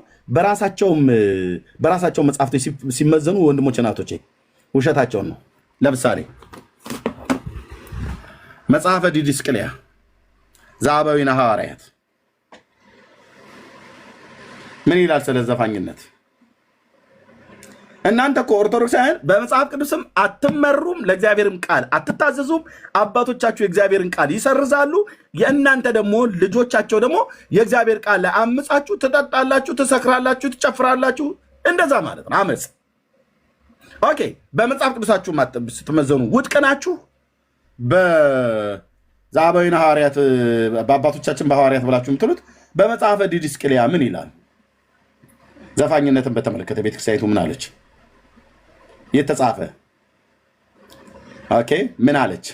በራሳቸው መጽሐፍት ሲመዘኑ ወንድሞች እናቶቼ ውሸታቸውን ነው። ለምሳሌ መጽሐፈ ዲድስቅልያ ዘአበዊነ ሐዋርያት ምን ይላል ስለ ዘፋኝነት? እናንተ እኮ ኦርቶዶክሳውያን በመጽሐፍ ቅዱስም አትመሩም፣ ለእግዚአብሔርም ቃል አትታዘዙም። አባቶቻችሁ የእግዚአብሔርን ቃል ይሰርዛሉ። የእናንተ ደግሞ ልጆቻቸው ደግሞ የእግዚአብሔር ቃል ላይ አምጻችሁ ትጠጣላችሁ፣ ትሰክራላችሁ፣ ትጨፍራላችሁ። እንደዛ ማለት ነው አመፅ። ኦኬ፣ በመጽሐፍ ቅዱሳችሁ ስትመዘኑ ውድቅ ናችሁ። በዘአበዊነ ሐዋርያት በአባቶቻችን በሐዋርያት ብላችሁ የምትሉት በመጽሐፈ ዲድስቅልያ ምን ይላል? ዘፋኝነትን በተመለከተ ቤተክርስቲያኒቱ ምን አለች? የተጻፈ ኦኬ ምን አለች?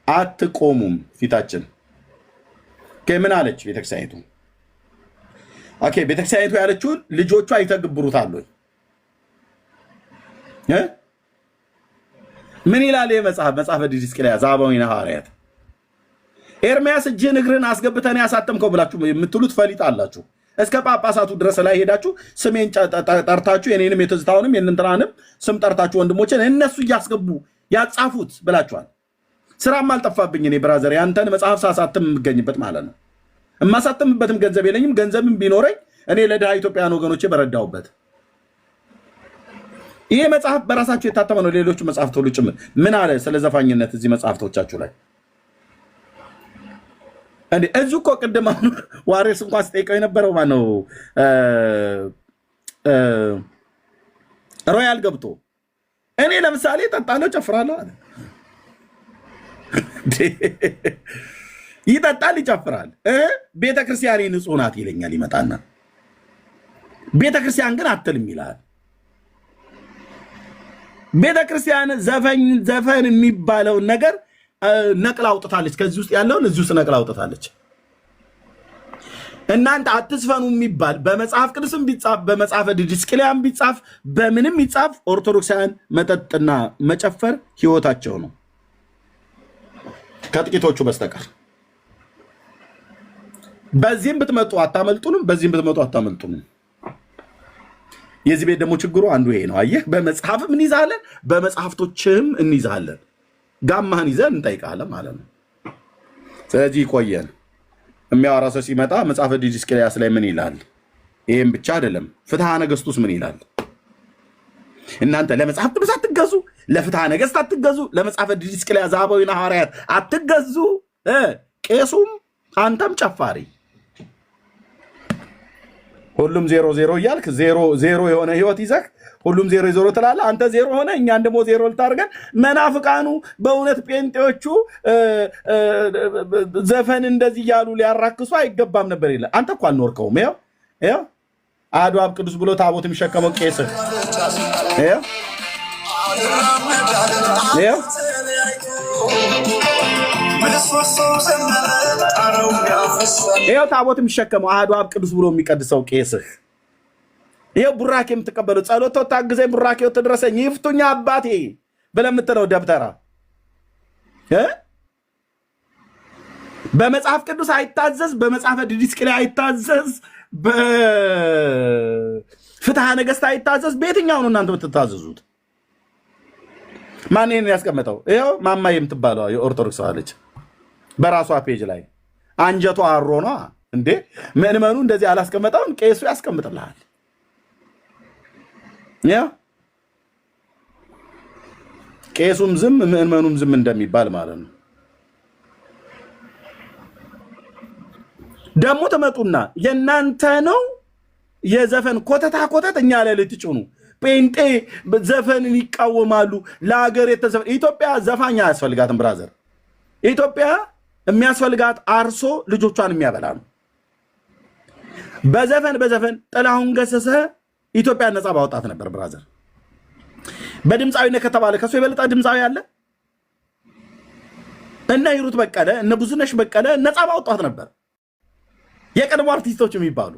አትቆሙም ፊታችን። ኦኬ ምን አለች ቤተክርስቲያኒቱ? ኦኬ ቤተክርስቲያኒቱ ያለችውን ልጆቿ ይተግብሩታል ወይ? ምን ይላል መጽሐፈ ዲድስቅልያ ዘአበዊነ ሐዋርያት? ኤርምያስ እጅህን እግርህን አስገብተን ያሳተምከው ብላችሁ የምትሉት ፈሊጥ አላችሁ። እስከ ጳጳሳቱ ድረስ ላይ ሄዳችሁ ስሜን ጠርታችሁ የኔንም የትዝታውንም የእንትናንም ስም ጠርታችሁ ወንድሞችን እነሱ እያስገቡ ያጻፉት ብላችኋል። ስራም አልጠፋብኝ እኔ ብራዘር ያንተን መጽሐፍ ሳሳትም የምገኝበት ማለት ነው። የማሳትምበትም ገንዘብ የለኝም። ገንዘብም ቢኖረኝ እኔ ለድሃ ኢትዮጵያውያን ወገኖቼ በረዳሁበት። ይሄ መጽሐፍ በራሳችሁ የታተመ ነው። ሌሎቹ መጽሐፍት ሁሉ ጭምር ምን አለ ስለ ዘፋኝነት እዚህ መጽሐፍቶቻችሁ ላይ? እንዴ እዚሁ እኮ ቅድም ዋሬስ እንኳን ስጠይቀው የነበረው ማነው ሮያል ገብቶ እኔ ለምሳሌ ጠጣለሁ ጨፍራለሁ አለ። ይጠጣል፣ ይጨፍራል። ቤተክርስቲያን ንጹህ ናት ይለኛል። ይመጣና ቤተክርስቲያን ግን አትልም ይላል። ቤተክርስቲያን ዘፈን የሚባለውን ነገር ነቅላ አውጥታለች። ከዚህ ውስጥ ያለውን እዚህ ውስጥ ነቅላ አውጥታለች። እናንተ አትስፈኑ የሚባል በመጽሐፍ ቅዱስም ቢጻፍ በመጽሐፈ ዲድስቅልያም ቢጻፍ በምንም ቢጻፍ ኦርቶዶክሳውያን መጠጥና መጨፈር ህይወታቸው ነው ከጥቂቶቹ በስተቀር። በዚህም ብትመጡ አታመልጡንም፣ በዚህም ብትመጡ አታመልጡንም። የዚህ ቤት ደግሞ ችግሩ አንዱ ይሄ ነው። አየህ፣ በመጽሐፍም እንይዛለን፣ በመጽሐፍቶችም እንይዛለን። ጋማህን ይዘን እንጠይቃለን ማለት ነው። ስለዚህ ይቆየን። የሚያወራ ሰው ሲመጣ መጽሐፈ ዲድስቅልያስ ላይ ምን ይላል? ይህም ብቻ አይደለም፣ ፍትሐ ነገሥቱስ ምን ይላል? እናንተ ለመጽሐፍ ቅዱስ አትገዙ፣ ለፍትሐ ነገሥት አትገዙ፣ ለመጽሐፈ ዲድስቅልያ ዘአበዊነ ሐዋርያት አትገዙ። ቄሱም አንተም ጨፋሪ ሁሉም 0-0 እያልክ 0 የሆነ ህይወት ይዘህ ሁሉም 0-0 ትላለህ። አንተ 0 ሆነ እኛን ደግሞ 0 ልታደርገን። መናፍቃኑ በእውነት ጴንጤዎቹ ዘፈን እንደዚህ እያሉ ሊያራክሱ አይገባም ነበር ይላል። አንተ እኮ አልኖርከውም። ይኸው አሐዱ አብ ቅዱስ ብሎ ታቦት የሚሸከመው ቄስህ ይኸው ይኸው ታቦት የሚሸከመው አሐዱ አብ ቅዱስ ብሎ የሚቀድሰው ቄስህ ይኸው ቡራኬ የምትቀበለው ጸሎቶ ታግዘኝ ቡራኬው ትድረሰኝ ይፍቱኛ አባቴ ብለህ የምትለው ደብተራ በመጽሐፍ ቅዱስ አይታዘዝ፣ በመጽሐፈ ዲድስቅልያ አይታዘዝ፣ በፍትሐ ነገሥት አይታዘዝ። በየትኛው ነው እናንተ የምትታዘዙት? ማን ይሄን ያስቀመጠው? ይኸው ማማ የምትባለው የኦርቶዶክስ ልጅ በራሷ ፔጅ ላይ አንጀቷ አሮኗ እንዴ ምእመኑ እንደዚህ አላስቀመጠውም፣ ቄሱ ያስቀምጥልሃል። ያ ቄሱም ዝም ምእመኑም ዝም እንደሚባል ማለት ነው። ደግሞ ተመጡና የናንተ ነው የዘፈን ኮተታ ኮተት እኛ ላይ ልትጭኑ ጴንጤ ዘፈንን ይቃወማሉ። ለሀገር የተዘፈን ኢትዮጵያ ዘፋኝ አያስፈልጋትም ብራዘር። ኢትዮጵያ የሚያስፈልጋት አርሶ ልጆቿን የሚያበላ ነው። በዘፈን ጥላሁን ገሰሰ ኢትዮጵያ ነፃ ባወጣት ነበር ብራዘር። በድምፃዊነት ከተባለ ከሱ የበለጠ ድምፃዊ አለ? እነ ሂሩት በቀለ እነ ብዙነሽ በቀለ ነፃ ባወጣት ነበር። የቀድሞ አርቲስቶች የሚባሉ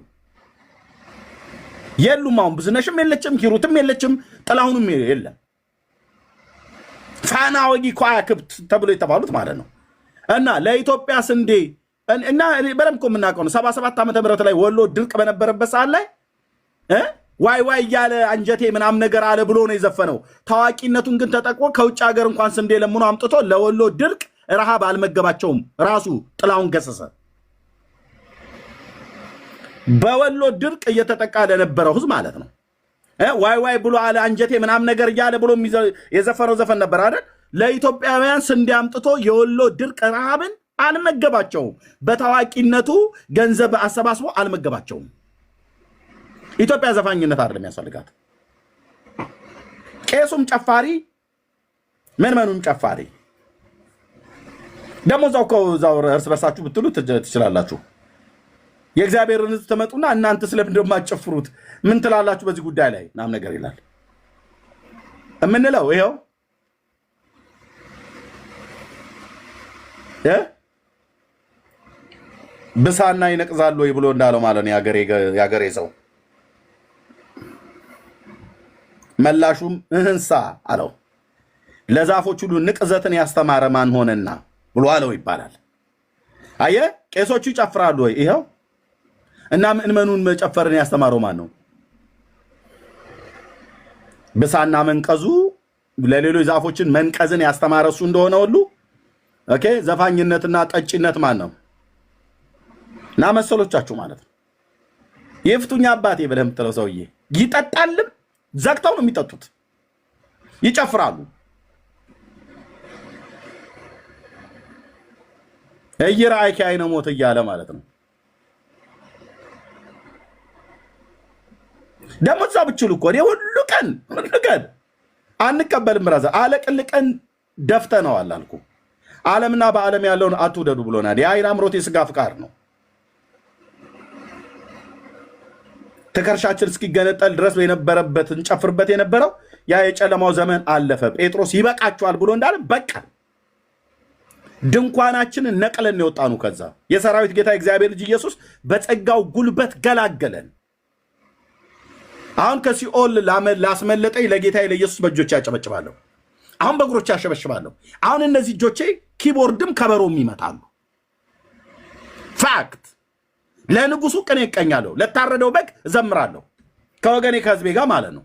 የሉም። አሁን ብዙነሽም የለችም፣ ሂሩትም የለችም፣ ጥላሁንም የለም። ፋና ወጊ ከዋክብት ተብሎ የተባሉት ማለት ነው። እና ለኢትዮጵያ ስንዴ እና በደምብ እኮ የምናውቀው ነው። 77 ዓመተ ምህረት ላይ ወሎ ድርቅ በነበረበት ሰዓት ላይ ዋይ ዋይ እያለ አንጀቴ ምናምን ነገር አለ ብሎ ነው የዘፈነው። ታዋቂነቱን ግን ተጠቅሞ ከውጭ ሀገር እንኳን ስንዴ ለምኖ አምጥቶ ለወሎ ድርቅ ረሃብ አልመገባቸውም ራሱ ጥላሁን ገሰሰ። በወሎ ድርቅ እየተጠቃ ለነበረው ህዝብ ማለት ነው። ዋይ ዋይ ብሎ አለ አንጀቴ ምናምን ነገር እያለ ብሎ የዘፈነው ዘፈን ነበር አይደል? ለኢትዮጵያውያን ስንዴ አምጥቶ የወሎ ድርቅ ረሃብን አልመገባቸውም። በታዋቂነቱ ገንዘብ አሰባስቦ አልመገባቸውም። ኢትዮጵያ ዘፋኝነት አይደለም ያስፈልጋት። ቄሱም ጨፋሪ ምዕመኑም ጨፋሪ። ደግሞ እዛው እርስ በርሳችሁ ብትሉ ትችላላችሁ። የእግዚአብሔርን ሕዝብ ተመጡና እናንተ ስለምን እንደማትጨፍሩት ምን ትላላችሁ በዚህ ጉዳይ ላይ ምናምን ነገር ይላል የምንለው ይኸው ብሳና ይነቅዛሉ ወይ ብሎ እንዳለው ማለት ነው ያገሬ ሰው። መላሹም እንሳ አለው ለዛፎች ሁሉ ንቅዘትን ያስተማረ ማን ሆነና ብሎ አለው ይባላል። አየ ቄሶቹ ይጨፍራሉ ወይ? ይሄው እና ምእመኑን መጨፈርን ያስተማረው ማን ነው? ብሳና መንቀዙ ለሌሎች ዛፎችን መንቀዝን ያስተማረ እሱ እንደሆነ ሁሉ ኦኬ ዘፋኝነትና ጠጪነት ማን ነው? እና መሰሎቻችሁ ማለት ነው። ይፍቱኛ አባቴ ብለህ የምትለው ሰውዬ ይጠጣልም፣ ዘግተው ነው የሚጠጡት፣ ይጨፍራሉ። እየራይክ አይነ ሞት እያለ ማለት ነው። ደግሞ እዛ ብችሉ እኮ ሁሉ ቀን አንቀበልም ብራዘር። አለቅልቀን ደፍተነዋል አልኩ። ዓለምና በዓለም ያለውን አትውደዱ ብሎናል። የአይን አምሮት የሥጋ ፍቃድ ነው። ትከሻችን እስኪገነጠል ድረስ የነበረበት እንጨፍርበት የነበረው ያ የጨለማው ዘመን አለፈ። ጴጥሮስ ይበቃችኋል ብሎ እንዳለ በቃ ድንኳናችንን ነቅለን የወጣኑ ከዛ የሰራዊት ጌታ እግዚአብሔር ልጅ ኢየሱስ በጸጋው ጉልበት ገላገለን። አሁን ከሲኦል ላስመለጠኝ ለጌታዬ ለኢየሱስ በእጆቼ ያጨበጭባለሁ። አሁን በእግሮቼ ያሸበሽባለሁ። አሁን እነዚህ እጆቼ ኪቦርድም ከበሮም ይመታሉ። ፋክት። ለንጉሱ ቅኔ እቀኛለሁ፣ ለታረደው በግ እዘምራለሁ፣ ከወገኔ ከህዝቤ ጋር ማለት ነው።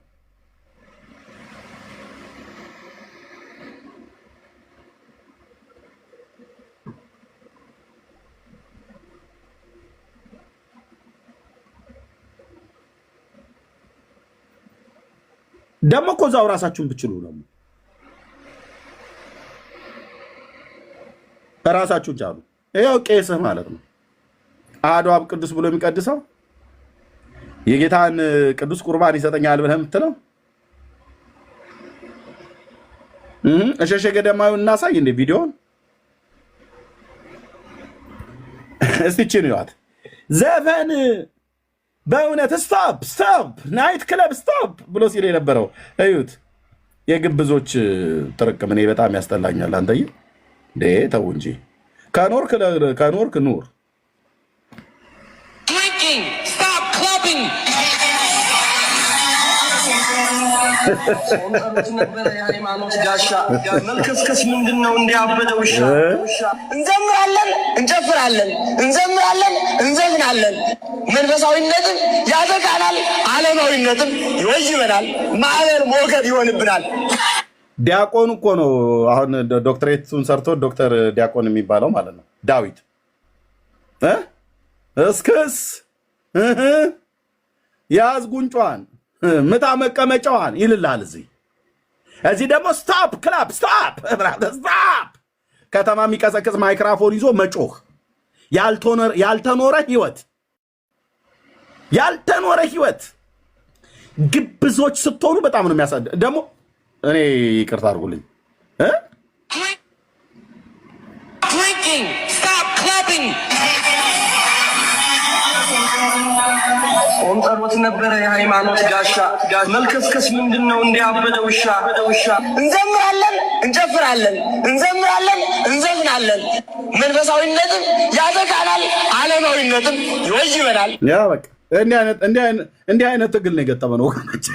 ደግሞ እኮ እዛው ራሳችሁን ብችሉ ነው። ራሳችሁን ቻሉ። ይኸው ቄስህ ማለት ነው አሐዱ አብ ቅዱስ ብሎ የሚቀድሰው የጌታን ቅዱስ ቁርባን ይሰጠኛል ብለህ የምትለው እሸሸ ገደማዊ እናሳይ እንደ ቪዲዮን እስቲችን ይዋት ዘፈን በእውነት ስቶፕ ናይት ክለብ ስቶፕ ብሎ ሲል የነበረው እዩት። የግብዞች ጥርቅም እኔ በጣም ያስጠላኛል። አንተዬ ተው እንጂ ከኖርክ ኑር። የሃይማኖት ጋሻ መልከስከስ ምንድነው? እንዲያበደ ውሻ እንዘምራለን፣ እንጨፍራለን፣ እንዘምራለን፣ እንዘፍናለን። መንፈሳዊነትን ያጠቃናል፣ ዓለማዊነትን ይወይበናል፣ ማዕበል ሞገድ ይሆንብናል። ዲያቆን እኮ ነው አሁን ዶክትሬቱን ሰርቶ ዶክተር ዲያቆን የሚባለው ማለት ነው። ዳዊት እስክስ ያዝ ጉንጯን ምታ መቀመጫዋን ይልላል። እዚህ ደግሞ ስቶፕ ክላፕ ስቶፕ ከተማ የሚቀሰቅስ ማይክራፎን ይዞ መጮህ። ያልተኖረ ህይወት ግብዞች ስትሆኑ በጣም ነው የሚያሳድ። ደግሞ እኔ ይቅርታ አድርጉልኝ ጸሎት ነበረ የሃይማኖት ጋሻ መልከስከስ ምንድነው? እንዲያበደ ውሻ እንዘምራለን፣ እንጨፍራለን፣ እንዘምራለን፣ እንዘፍናለን። መንፈሳዊነትን ያጠቃናል፣ ዓለማዊነትን ይወይበናል። ያ በቃ እንዲህ አይነት ትግል ነው የገጠመን ወገኖች።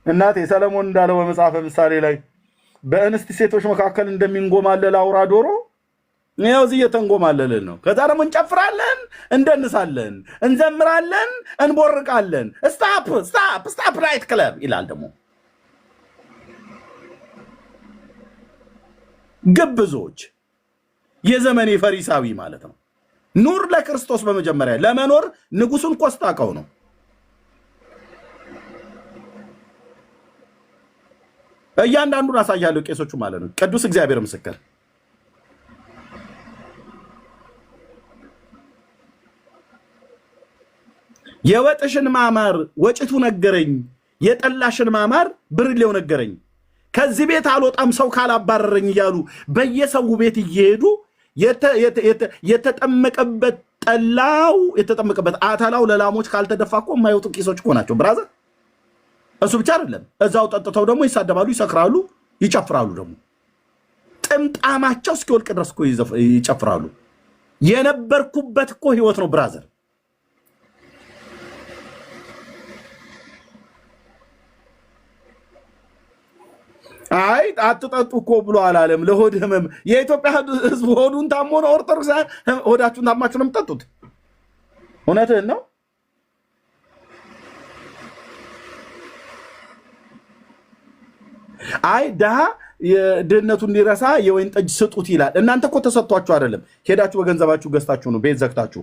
እናቴ ሰለሞን እንዳለው በመጽሐፈ ምሳሌ ላይ በእንስት ሴቶች መካከል እንደሚንጎማለል አውራ ዶሮ ይኸው እዚህ እየተንጎማለልን ነው። ከዛ ደግሞ እንጨፍራለን፣ እንደንሳለን፣ እንዘምራለን፣ እንቦርቃለን። ስታፕ ናይት ክለብ ይላል ደግሞ ግብዞች። የዘመኔ ፈሪሳዊ ማለት ነው። ኑር ለክርስቶስ በመጀመሪያ ለመኖር ንጉሱን ኮስታቀው ነው። እያንዳንዱን አሳያለሁ ቄሶቹ ማለት ነው። ቅዱስ እግዚአብሔር ምስክር። የወጥሽን ማማር ወጭቱ ነገረኝ፣ የጠላሽን ማማር ብርሌው ነገረኝ። ከዚህ ቤት አልወጣም ሰው ካላባረረኝ እያሉ በየሰው ቤት እየሄዱ የተጠመቀበት ጠላው የተጠመቀበት አተላው ለላሞች ካልተደፋ እኮ የማይወጡ ቄሶች እኮ ናቸው ብራዘር። እሱ ብቻ አይደለም፣ እዛው ጠጥተው ደግሞ ይሳደባሉ፣ ይሰክራሉ፣ ይጨፍራሉ። ደግሞ ጥምጣማቸው እስኪወልቅ ድረስ እኮ ይጨፍራሉ። የነበርኩበት እኮ ህይወት ነው ብራዘር። አይ አትጠጡ እኮ ብሎ አላለም። ለሆድ ህመም የኢትዮጵያ ህዝብ ሆዱን ታሞ ነው ኦርቶዶክስ ሆዳችሁን ታማችሁ ነው የምትጠጡት። እውነትህን ነው። አይ ድሃ ድህነቱ እንዲረሳ የወይን ጠጅ ስጡት ይላል። እናንተ እኮ ተሰጥቷችሁ አይደለም፣ ሄዳችሁ በገንዘባችሁ ገዝታችሁ ነው። ቤት ዘግታችሁ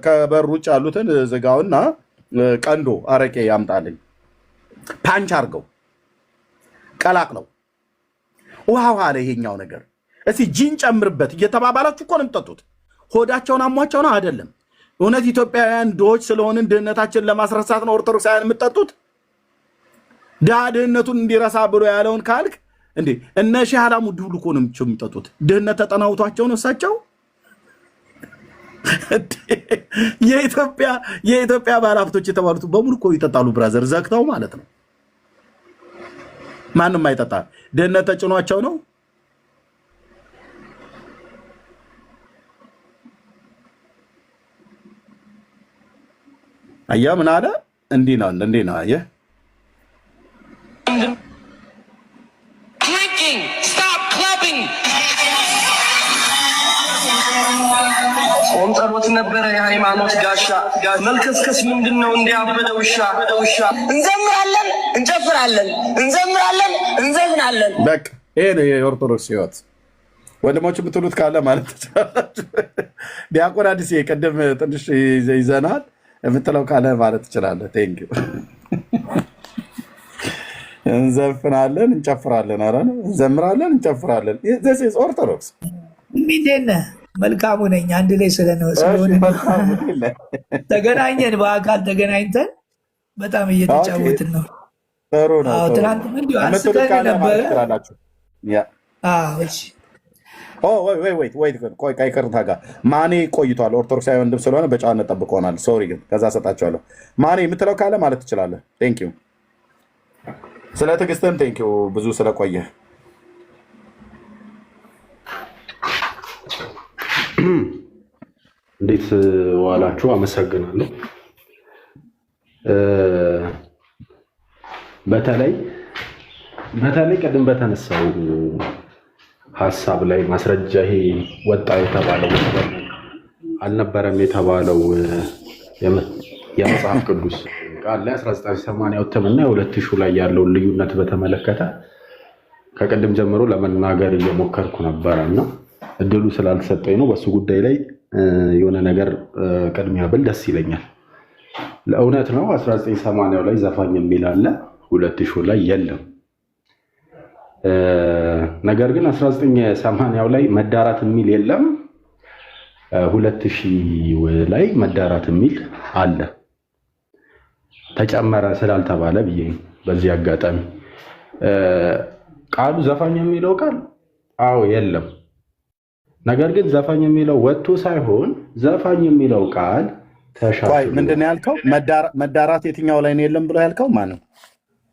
ከበር ውጭ ያሉትን ዝጋውና ቀንዶ አረቄ ያምጣልኝ ፓንች አርገው ቀላቅለው ውሃ አለ ይሄኛው ነገር እስቲ ጂን ጨምርበት እየተባባላችሁ እኮ ነው የምትጠጡት። ሆዳቸውን አሟቸው ነው አይደለም። እውነት ኢትዮጵያውያን ድሆች ስለሆንን ድህነታችንን ለማስረሳት ነው ኦርቶዶክሳውያን የምትጠጡት? ድሃ ድህነቱን እንዲረሳ ብሎ ያለውን ካልክ እንዴ እነ ሼህ አላሙዲ ሁሉ እኮ ነው የሚጠጡት። ድህነት ተጠናውቷቸው ነው እሳቸው። የኢትዮጵያ ባለሀብቶች የተባሉት በሙሉ እኮ ይጠጣሉ ብራዘር፣ ዘግተው ማለት ነው። ማንም አይጠጣ። ድህነት ተጭኗቸው ነው። አያ ምን አለ? እንዲህ ነው አየህ። ጾም ጸሎት ነበረ የሃይማኖት ጋሻ መልከስከስ ምንድነው እንዲያበደ ውሻ እንዘምራለን እንጨፍራለን እንዘምራለን እንዘፍናለን። በቃ ይሄ ነው የኦርቶዶክስ ህይወት። ወንድሞች የምትሉት ካለ ማለት ትችላላችሁ። ዲያቆን አዲስ ቀደም ትንሽ ይዘናል የምትለው ካለ ማለት ትችላለህ። ቴንክ ዩ። እንዘፍናለን እንጨፍራለን፣ ኧረ እንዘምራለን እንጨፍራለን። this is ኦርቶዶክስ። ሚዴነ መልካሙ ነኝ። አንድ ላይ ስለሆነ ተገናኘን፣ በአካል ተገናኝተን በጣም እየተጫወትን ነው። ጥሩ ነው። ትናንት እንዲሁ አንስተን ነበረ። ቆይ ከይቅርታ ጋር ማኔ ቆይቷል። ኦርቶዶክሳዊ ወንድም ስለሆነ በጨዋነት ጠብቆናል። ሶሪ ግን ከዛ ሰጣቸዋለሁ። ማኔ የምትለው ካለ ማለት ትችላለህ። ቴንክ ዩ ስለ ትዕግስትም ቴንክ ዩ ብዙ ስለቆየ። እንዴት ዋላችሁ? አመሰግናለሁ። በተለይ ቅድም በተነሳው ሀሳብ ላይ ማስረጃ ይሄ ወጣ የተባለው አልነበረም የተባለው የመጽሐፍ ቅዱስ ቃል ላይ 1980 እትምና የ2000 ላይ ያለውን ልዩነት በተመለከተ ከቅድም ጀምሮ ለመናገር እየሞከርኩ ነበረ እና እድሉ ስላልተሰጠኝ ነው። በሱ ጉዳይ ላይ የሆነ ነገር ቅድሚያ ብል ደስ ይለኛል። ለእውነት ነው 1980 ላይ ዘፋኝ የሚል አለ፣ 2000 ላይ የለም። ነገር ግን 1980 ላይ መዳራት የሚል የለም፣ 2000 ላይ መዳራት የሚል አለ። ተጨመረ ስላልተባለ ብዬ በዚህ አጋጣሚ ቃሉ ዘፋኝ የሚለው ቃል አዎ የለም። ነገር ግን ዘፋኝ የሚለው ወጥቶ ሳይሆን ዘፋኝ የሚለው ቃል ተሻሽሎ ምንድን ነው ያልከው? መዳራት የትኛው ላይ ነው የለም ብሎ ያልከው? ማነው?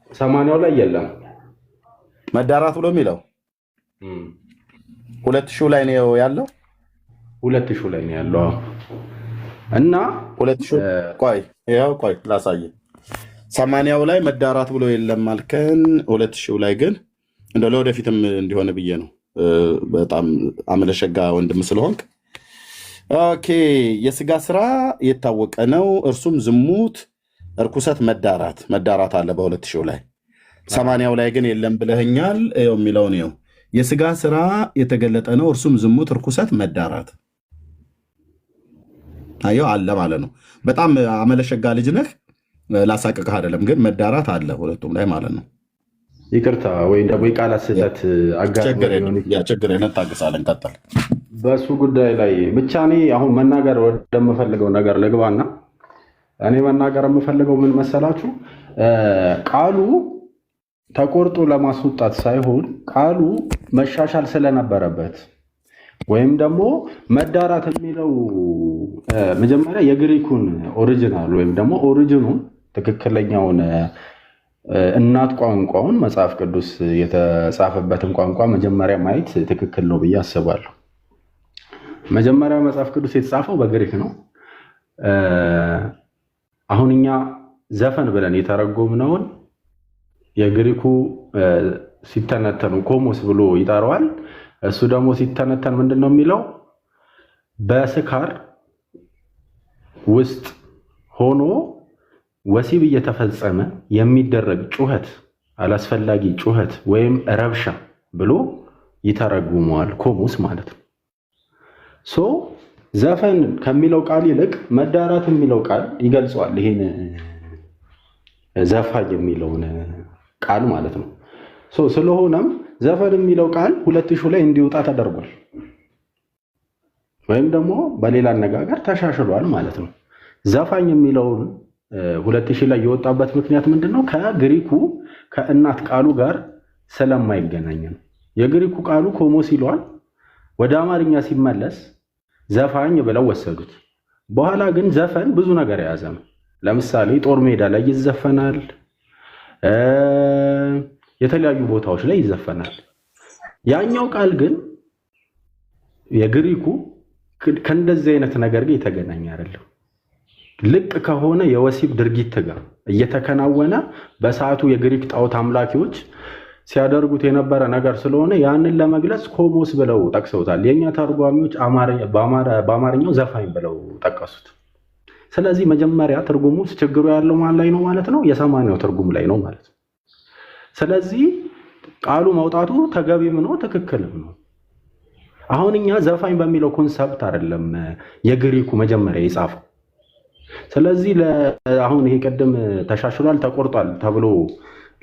80 ላይ የለም መዳራት ብሎ የሚለው 2000 ላይ ነው ያለው። 2000 ላይ ነው ያለው እና 2000 ቆይ ላሳየ። 80 ላይ መዳራት ብሎ የለም አልከን። 2000 ላይ ግን እንደ ለወደፊትም እንዲሆን ብዬ ነው። በጣም አመለሸጋ ወንድም ስለሆንክ ኦኬ። የስጋ ስራ የታወቀ ነው፣ እርሱም ዝሙት፣ እርኩሰት፣ መዳራት አለ በ2000 ላይ። 80 ላይ ግን የለም ብለህኛል። ይኸው የሚለው ነው የስጋ ስራ የተገለጠ ነው፣ እርሱም ዝሙት፣ እርኩሰት፣ መዳራት አየው አለ ማለት ነው። በጣም አመለሸጋ ልጅ ነህ፣ ላሳቅቅህ አይደለም፣ ግን መዳራት አለ ሁለቱም ላይ ማለት ነው። ይቅርታ ወይ ደግሞ የቃላት ስህተት ችግር ታግሳለን። ቀጥል። በሱ ጉዳይ ላይ ብቻ እኔ አሁን መናገር ወደምፈልገው ነገር ልግባና እኔ መናገር የምፈልገው ምን መሰላችሁ? ቃሉ ተቆርጦ ለማስወጣት ሳይሆን ቃሉ መሻሻል ስለነበረበት ወይም ደግሞ መዳራት የሚለው መጀመሪያ የግሪኩን ኦሪጂናል ወይም ደግሞ ኦሪጂኑን ትክክለኛውን እናት ቋንቋውን መጽሐፍ ቅዱስ የተጻፈበትን ቋንቋ መጀመሪያ ማየት ትክክል ነው ብዬ አስባለሁ። መጀመሪያ መጽሐፍ ቅዱስ የተጻፈው በግሪክ ነው። አሁን እኛ ዘፈን ብለን የተረጎምነውን የግሪኩ ሲተነተኑ ኮሞስ ብሎ ይጠራዋል። እሱ ደግሞ ሲተነተን ምንድን ነው የሚለው? በስካር ውስጥ ሆኖ ወሲብ እየተፈጸመ የሚደረግ ጩኸት፣ አላስፈላጊ ጩኸት ወይም ረብሻ ብሎ ይተረጉመዋል። ኮሞስ ማለት ነው። ሶ ዘፈን ከሚለው ቃል ይልቅ መዳራት የሚለው ቃል ይገልጸዋል። ይሄን ዘፋኝ የሚለውን ቃል ማለት ነው። ሶ ስለሆነም ዘፈን የሚለው ቃል 2000 ላይ እንዲወጣ ተደርጓል፣ ወይም ደግሞ በሌላ አነጋገር ተሻሽሏል ማለት ነው። ዘፋኝ የሚለውን 2000 ላይ የወጣበት ምክንያት ምንድነው? ከግሪኩ ከእናት ቃሉ ጋር ስለማይገናኝ ነው። የግሪኩ ቃሉ ኮሞስ ይለዋል። ወደ አማርኛ ሲመለስ ዘፋኝ ብለው ወሰዱት። በኋላ ግን ዘፈን ብዙ ነገር የያዘ ነው። ለምሳሌ ጦር ሜዳ ላይ ይዘፈናል፣ የተለያዩ ቦታዎች ላይ ይዘፈናል። ያኛው ቃል ግን የግሪኩ ከእንደዚህ አይነት ነገር ጋር የተገናኘ አይደለም። ልቅ ከሆነ የወሲብ ድርጊት ጋር እየተከናወነ በሰዓቱ የግሪክ ጣዖት አምላኪዎች ሲያደርጉት የነበረ ነገር ስለሆነ ያንን ለመግለጽ ኮሞስ ብለው ጠቅሰውታል። የኛ ተርጓሚዎች በአማርኛው ዘፋኝ ብለው ጠቀሱት። ስለዚህ መጀመሪያ ትርጉሙ ችግሩ ያለው ማን ላይ ነው ማለት ነው? የሰማንያው ትርጉም ላይ ነው ማለት ነው። ስለዚህ ቃሉ መውጣቱ ተገቢም ነው ትክክልም ነው። አሁን እኛ ዘፋኝ በሚለው ኮንሰፕት አይደለም የግሪኩ መጀመሪያ የጻፈው። ስለዚህ አሁን ይሄ ቅድም ተሻሽሏል ተቆርጧል ተብሎ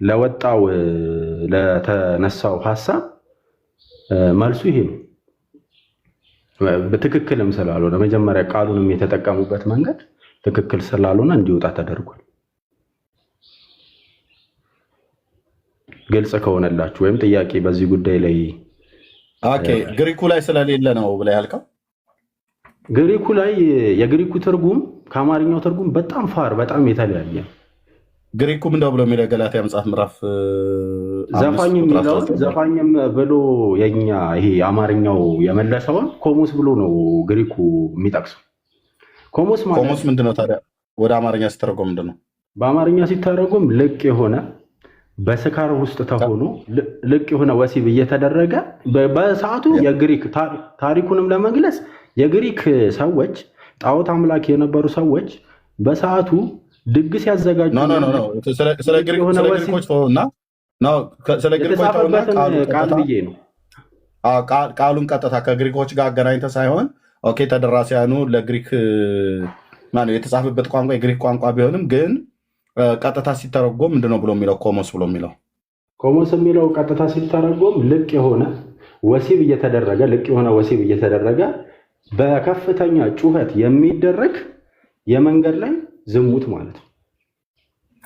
ለወጣው ለተነሳው ሐሳብ መልሱ ይሄ ነው። በትክክልም ስላልሆነ መጀመሪያ ቃሉንም የተጠቀሙበት መንገድ ትክክል ስላልሆነ እንዲወጣ ተደርጓል። ግልጽ ከሆነላችሁ ወይም ጥያቄ በዚህ ጉዳይ ላይ ኦኬ። ግሪኩ ላይ ስለሌለ ነው ብለህ ያልከው? ግሪኩ ላይ የግሪኩ ትርጉም ከአማርኛው ትርጉም በጣም የተለያየ። ግሪኩም እንደው ብሎ የሚለው ገላትያ መጽሐፍ ምዕራፍ ዘፋኝም ብሎ የኛ ይሄ አማርኛው የመለሰውን ኮሞስ ብሎ ነው ግሪኩ የሚጠቅሰው። ኮሞስ ማለት ኮሞስ ምንድነው ታዲያ? ወደ አማርኛ ሲተረጎም ምንድነው? በአማርኛ ሲተረጎም ልቅ የሆነ በስካር ውስጥ ተሆኖ ልቅ የሆነ ወሲብ እየተደረገ በሰዓቱ የግሪክ ታሪኩንም ለመግለጽ የግሪክ ሰዎች ጣዖት አምላክ የነበሩ ሰዎች በሰዓቱ ድግስ ያዘጋጁ ስለ ግሪኮች ተውና ቃል ብዬ ነው። ቃሉን ቀጥታ ከግሪኮች ጋር አገናኝተህ ሳይሆን ኦኬ ተደራሲያኑ ለግሪክ የተጻፈበት ቋንቋ የግሪክ ቋንቋ ቢሆንም ግን ቀጥታ ሲተረጎም ምንድነው ብሎ የሚለው? ኮሞስ ብሎ የሚለው ኮሞስ የሚለው ቀጥታ ሲተረጎም ልቅ የሆነ ወሲብ እየተደረገ በከፍተኛ ጩኸት የሚደረግ የመንገድ ላይ ዝሙት ማለት ነው።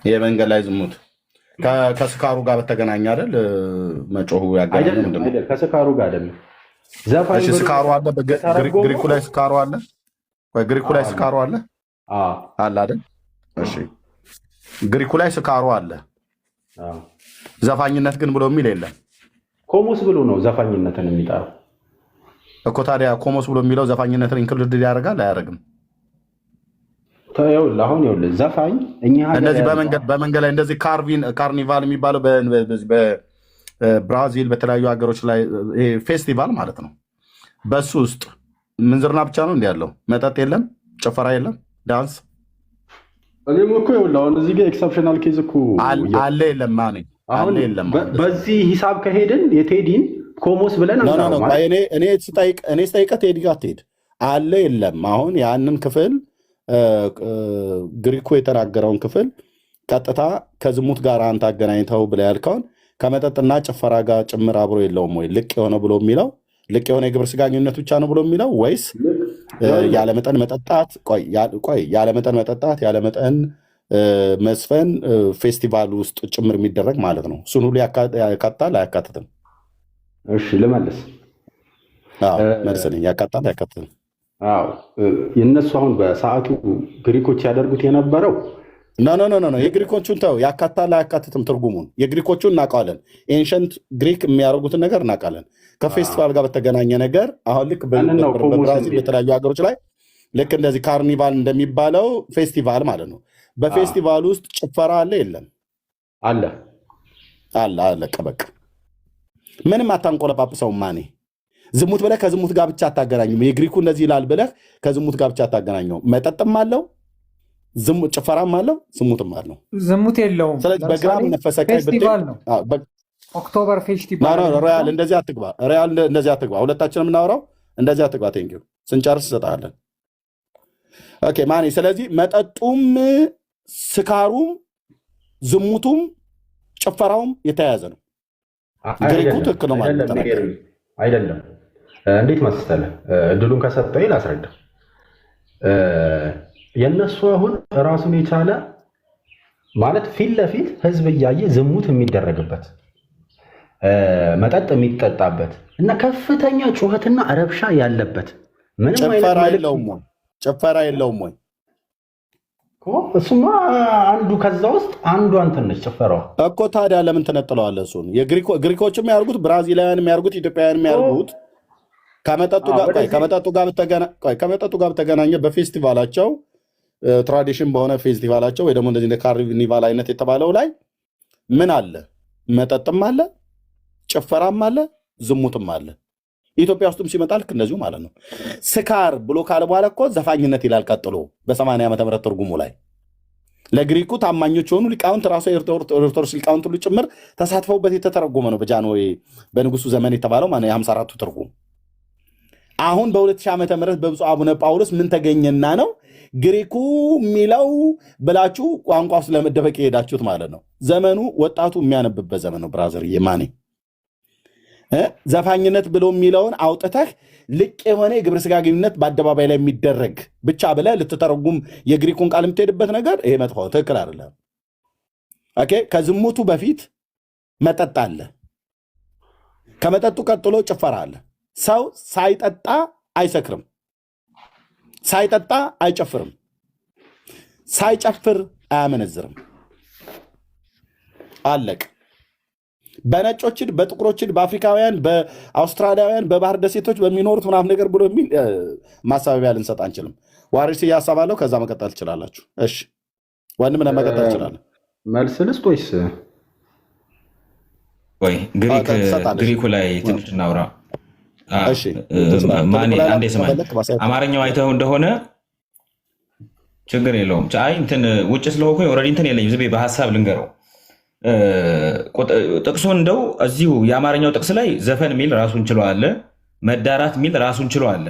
የመንገድ ላይ ዝሙት ከስካሩ ጋር በተገናኘ አይደል? መጮሁ ያገናኘ ምንድነው? ከስካሩ ጋር አይደለም። ዘፋኝ ስካሩ አለ። ግሪኩ ላይ ስካሩ አለ ወይ? ግሪኩ ላይ ስካሩ አለ አለ አይደል? እሺ ግሪኩ ላይ ስካሩ አለ። ዘፋኝነት ግን ብሎ የሚል የለም። ኮሞስ ብሎ ነው ዘፋኝነትን የሚጠራው እኮ። ታዲያ ኮሞስ ብሎ የሚለው ዘፋኝነትን ኢንክሉድ ያደርጋል አያደርግም? አሁን ዘፋኝ እኛ እንደዚህ በመንገድ ላይ እንደዚህ ካርኒቫል የሚባለው በብራዚል በተለያዩ ሀገሮች ላይ ፌስቲቫል ማለት ነው። በሱ ውስጥ ምንዝርና ብቻ ነው እንዲ ያለው። መጠጥ የለም፣ ጭፈራ የለም፣ ዳንስ እኔም እኮ አሁን እዚህ ጋር ኤክሰፕሽናል ኬዝ እኮ አለ የለም። አለ የለም። በዚህ ሂሳብ ከሄድን የቴዲን ኮሞስ ብለን እኔ ስጠይቀህ ቴዲ ጋር ትሄድ አለ የለም። አሁን ያንን ክፍል ግሪኩ የተናገረውን ክፍል ቀጥታ ከዝሙት ጋር አንተ አገናኝተው ብለህ ያልከውን ከመጠጥና ጭፈራ ጋር ጭምር አብሮ የለውም ወይ? ልቅ የሆነ ብሎ የሚለው ልቅ የሆነ የግብረ ሥጋ ግንኙነት ብቻ ነው ብሎ የሚለው ወይስ ያለመጠን መጠጣት? ያለመጠን መጠጣት፣ ያለመጠን መስፈን ፌስቲቫል ውስጥ ጭምር የሚደረግ ማለት ነው። እሱን ሁሉ ያካትታል አያካትትም? እሺ ልመልስ። መልስልኝ። ያካትታል አያካትትም? የእነሱ አሁን በሰዓቱ ግሪኮች ያደርጉት የነበረው ኖ የግሪኮቹን ተው። ያካትታል አያካትትም ትርጉሙን የግሪኮቹን እናውቃለን። ኤንሸንት ግሪክ የሚያደርጉትን ነገር እናውቃለን። ከፌስቲቫል ጋር በተገናኘ ነገር አሁን ልክ በብራዚል በተለያዩ ሀገሮች ላይ ልክ እንደዚህ ካርኒቫል እንደሚባለው ፌስቲቫል ማለት ነው። በፌስቲቫል ውስጥ ጭፈራ አለ የለም? አለ። በቃ ምንም አታንቆለጳጵሰውም። ማኔ ዝሙት ብለህ ከዝሙት ጋር ብቻ አታገናኙም። የግሪኩ እንደዚህ ይላል ብለህ ከዝሙት ጋር ብቻ አታገናኘው። መጠጥም አለው፣ ጭፈራም አለው፣ ዝሙትም አለው። ዝሙት የለውም። ስለዚህ በግራም ነፈሰ ቀኝ ኦክቶበር ፌስቲቫል ሮያል እንደዚህ አትግባ። ሮያል እንደዚህ አትግባ። ሁለታችንም የምናወራው እንደዚህ አትግባ። ቴንኪው ስንጨርስ እንሰጣለን። ኦኬ ማኔ። ስለዚህ መጠጡም ስካሩም ዝሙቱም ጭፈራውም የተያያዘ ነው። ግሪኩ ትክክል ነው ማለት ነው አይደለም? እንዴት መሰለህ? እድሉን ከሰጠኝ ላስረዳ። የእነሱ አሁን ራሱን የቻለ ማለት ፊት ለፊት ህዝብ እያየ ዝሙት የሚደረግበት መጠጥ የሚጠጣበት እና ከፍተኛ ጩኸትና ረብሻ ያለበት ምንም ጭፈራ የለውም ወይ? እሱማ አንዱ ከዛ ውስጥ አንዱ አንተን ነች ጭፈራው እኮ። ታዲያ ለምን ትነጥለዋለህ? እሱን ግሪኮችም ያርጉት፣ ብራዚላውያን የሚያርጉት፣ ኢትዮጵያውያን የሚያርጉት ከመጠጡ ጋር በተገናኘ በፌስቲቫላቸው ትራዲሽን በሆነ ፌስቲቫላቸው ወይ ደግሞ እንደዚህ ካርኒቫል አይነት የተባለው ላይ ምን አለ? መጠጥም አለ፣ ጭፈራም አለ፣ ዝሙትም አለ። ኢትዮጵያ ውስጥም ሲመጣ ልክ እንደዚሁ ማለት ነው። ስካር ብሎ ካለ በኋላ እኮ ዘፋኝነት ይላል ቀጥሎ በ80 ዓመተ ምህረት ትርጉሙ ላይ ለግሪኩ ታማኞች የሆኑ ሊቃውንት ራሱ የኦርቶዶክስ ሊቃውንት ሁሉ ጭምር ተሳትፈውበት የተተረጎመ ነው። በጃንሆይ በንጉሱ ዘመን የተባለው ማለት የ54ቱ ትርጉም። አሁን በ2000 ዓመተ ምህረት በብፁዕ አቡነ ጳውሎስ ምን ተገኘና ነው ግሪኩ የሚለው ብላችሁ ቋንቋ ውስጥ ለመደበቅ የሄዳችሁት ማለት ነው። ዘመኑ ወጣቱ የሚያነብበት ዘመን ነው። ብራዘር የማኔ ዘፋኝነት ብሎ የሚለውን አውጥተህ ልቅ የሆነ የግብረ ስጋ ግንኙነት በአደባባይ ላይ የሚደረግ ብቻ ብለህ ልትተረጉም የግሪኩን ቃል የምትሄድበት ነገር ይሄ መጥፎ ትክክል አይደለም። ኦኬ፣ ከዝሙቱ በፊት መጠጥ አለ። ከመጠጡ ቀጥሎ ጭፈራ አለ። ሰው ሳይጠጣ አይሰክርም፣ ሳይጠጣ አይጨፍርም፣ ሳይጨፍር አያመነዝርም። አለቅ። በነጮችን፣ በጥቁሮችን፣ በአፍሪካውያን፣ በአውስትራሊያውያን፣ በባህር ደሴቶች በሚኖሩት ምናምን ነገር ብሎ የሚል ማሳበቢያ ልንሰጥ አንችልም። ዋሪስ እያሳባለሁ። ከዛ መቀጠል ትችላላችሁ። እሺ ወንድም መቀጠል ትችላለህ። መልስ ልስጥ ወይስ ግሪኩ ላይ ትንሽ እናውራ? ማኔ አንዴ ስማኝ። አማርኛው አይተው እንደሆነ ችግር የለውም። አይ እንትን ውጭ ስለሆንኩኝ ኦልሬዲ እንትን የለኝም። ዝም ብዬ በሀሳብ ልንገረው። ጥቅሱን እንደው እዚሁ የአማርኛው ጥቅስ ላይ ዘፈን የሚል ራሱን ችሎ አለ፣ መዳራት የሚል ራሱን ችሎ አለ።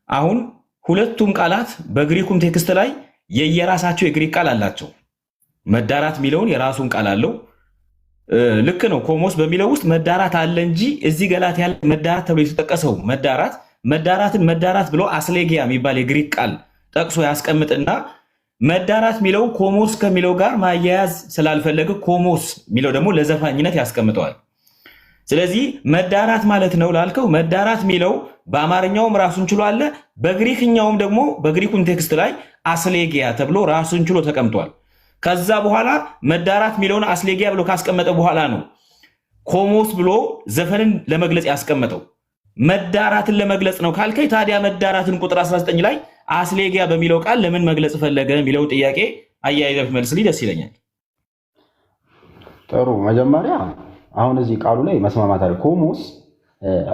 አሁን ሁለቱም ቃላት በግሪኩም ቴክስት ላይ የየራሳቸው የግሪክ ቃል አላቸው። መዳራት የሚለውን የራሱን ቃል አለው። ልክ ነው። ኮሞስ በሚለው ውስጥ መዳራት አለ እንጂ እዚህ ገላትያ ያለ መዳራት ተብሎ የተጠቀሰው መዳራትን መዳራት ብሎ አስሌጊያ የሚባል የግሪክ ቃል ጠቅሶ ያስቀምጥና መዳራት የሚለው ኮሞስ ከሚለው ጋር ማያያዝ ስላልፈለገ ኮሞስ የሚለው ደግሞ ለዘፋኝነት ያስቀምጠዋል። ስለዚህ መዳራት ማለት ነው ላልከው መዳራት የሚለው በአማርኛውም ራሱን ችሎ አለ፣ በግሪክኛውም ደግሞ በግሪኩን ቴክስት ላይ አስሌጊያ ተብሎ ራሱን ችሎ ተቀምጧል። ከዛ በኋላ መዳራት የሚለውን አስሌጊያ ብሎ ካስቀመጠ በኋላ ነው ኮሞስ ብሎ ዘፈንን ለመግለጽ ያስቀመጠው። መዳራትን ለመግለጽ ነው ካልከኝ ታዲያ መዳራትን ቁጥር 19 ላይ አስሌጊያ በሚለው ቃል ለምን መግለጽ ፈለገ የሚለው ጥያቄ አያይዘህ መልስልኝ፣ ደስ ይለኛል። ጥሩ። መጀመሪያ አሁን እዚህ ቃሉ ላይ መስማማት አለ። ኮሞስ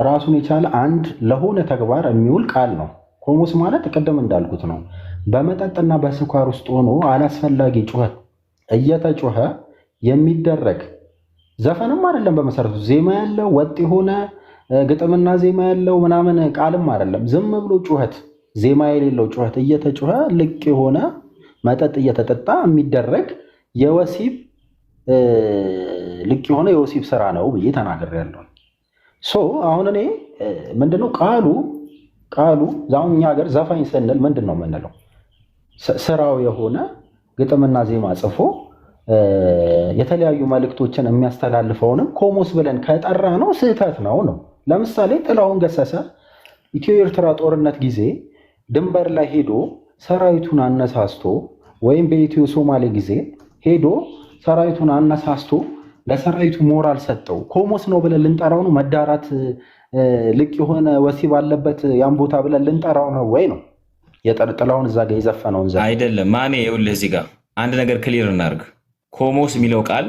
ራሱን የቻለ አንድ ለሆነ ተግባር የሚውል ቃል ነው። ኮሞስ ማለት ቅድም እንዳልኩት ነው። በመጠጥና በስኳር ውስጥ ሆኖ አላስፈላጊ ጩኸት እየተጮኸ የሚደረግ ዘፈንም አይደለም። በመሰረቱ ዜማ ያለው ወጥ የሆነ ግጥምና ዜማ ያለው ምናምን ቃልም አይደለም። ዝም ብሎ ጩኸት፣ ዜማ የሌለው ጩኸት እየተጮኸ ልቅ የሆነ መጠጥ እየተጠጣ የሚደረግ የወሲብ ልቅ የሆነ የወሲብ ስራ ነው ብዬ ተናግሬያለሁ። አሁን እኔ ምንድነው ቃሉ ዛውን እኛ ሀገር ዘፋኝ ስንል ምንድን ነው የምንለው? ስራው የሆነ ግጥምና ዜማ ጽፎ የተለያዩ መልእክቶችን የሚያስተላልፈውንም ኮሞስ ብለን ከጠራ ነው ስህተት ነው። ለምሳሌ ጥላሁን ገሰሰ ኢትዮ ኤርትራ ጦርነት ጊዜ ድንበር ላይ ሄዶ ሰራዊቱን አነሳስቶ ወይም በኢትዮ ሶማሌ ጊዜ ሄዶ ሰራዊቱን አነሳስቶ ለሰራዊቱ ሞራል ሰጠው። ኮሞስ ነው ብለን ልንጠራው ነው? መዳራት ልቅ የሆነ ወሲብ አለበት ያን ቦታ ብለን ልንጠራው ነው ወይ ነው? የጥላሁን እዛ ጋር የዘፈነውን አይደለም። ማኔ ይኸውልህ እዚህ ጋር አንድ ነገር ክሊር እናድርግ። ኮሞስ የሚለው ቃል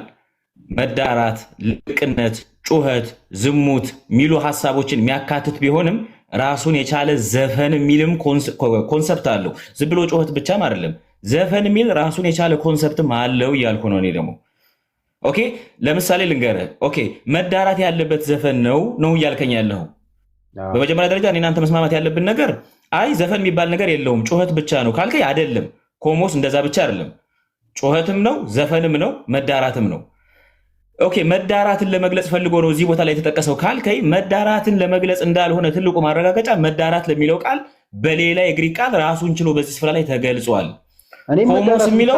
መዳራት፣ ልቅነት፣ ጩኸት፣ ዝሙት የሚሉ ሀሳቦችን የሚያካትት ቢሆንም ራሱን የቻለ ዘፈን የሚልም ኮንሰፕት አለው። ዝም ብሎ ጩኸት ብቻም አይደለም። ዘፈን የሚል ራሱን የቻለ ኮንሰፕትም አለው እያልኩ ነው እኔ ደግሞ። ኦኬ ለምሳሌ ልንገርህ። ኦኬ መዳራት ያለበት ዘፈን ነው እያልከኝ ያለኸው። በመጀመሪያ ደረጃ እኔ እናንተ መስማማት ያለብን ነገር አይ ዘፈን የሚባል ነገር የለውም ጩኸት ብቻ ነው ካልከኝ አይደለም። ኮሞስ እንደዛ ብቻ አይደለም። ጩኸትም ነው፣ ዘፈንም ነው፣ መዳራትም ነው። ኦኬ መዳራትን ለመግለጽ ፈልጎ ነው እዚህ ቦታ ላይ የተጠቀሰው ካልከኝ መዳራትን ለመግለጽ እንዳልሆነ ትልቁ ማረጋገጫ መዳራት ለሚለው ቃል በሌላ የግሪክ ቃል ራሱን ችሎ በዚህ ስፍራ ላይ ተገልጿል። ኮሞስ የሚለው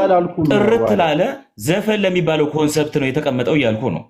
ጥርት ላለ ዘፈን ለሚባለው ኮንሰፕት ነው የተቀመጠው እያልኩ ነው።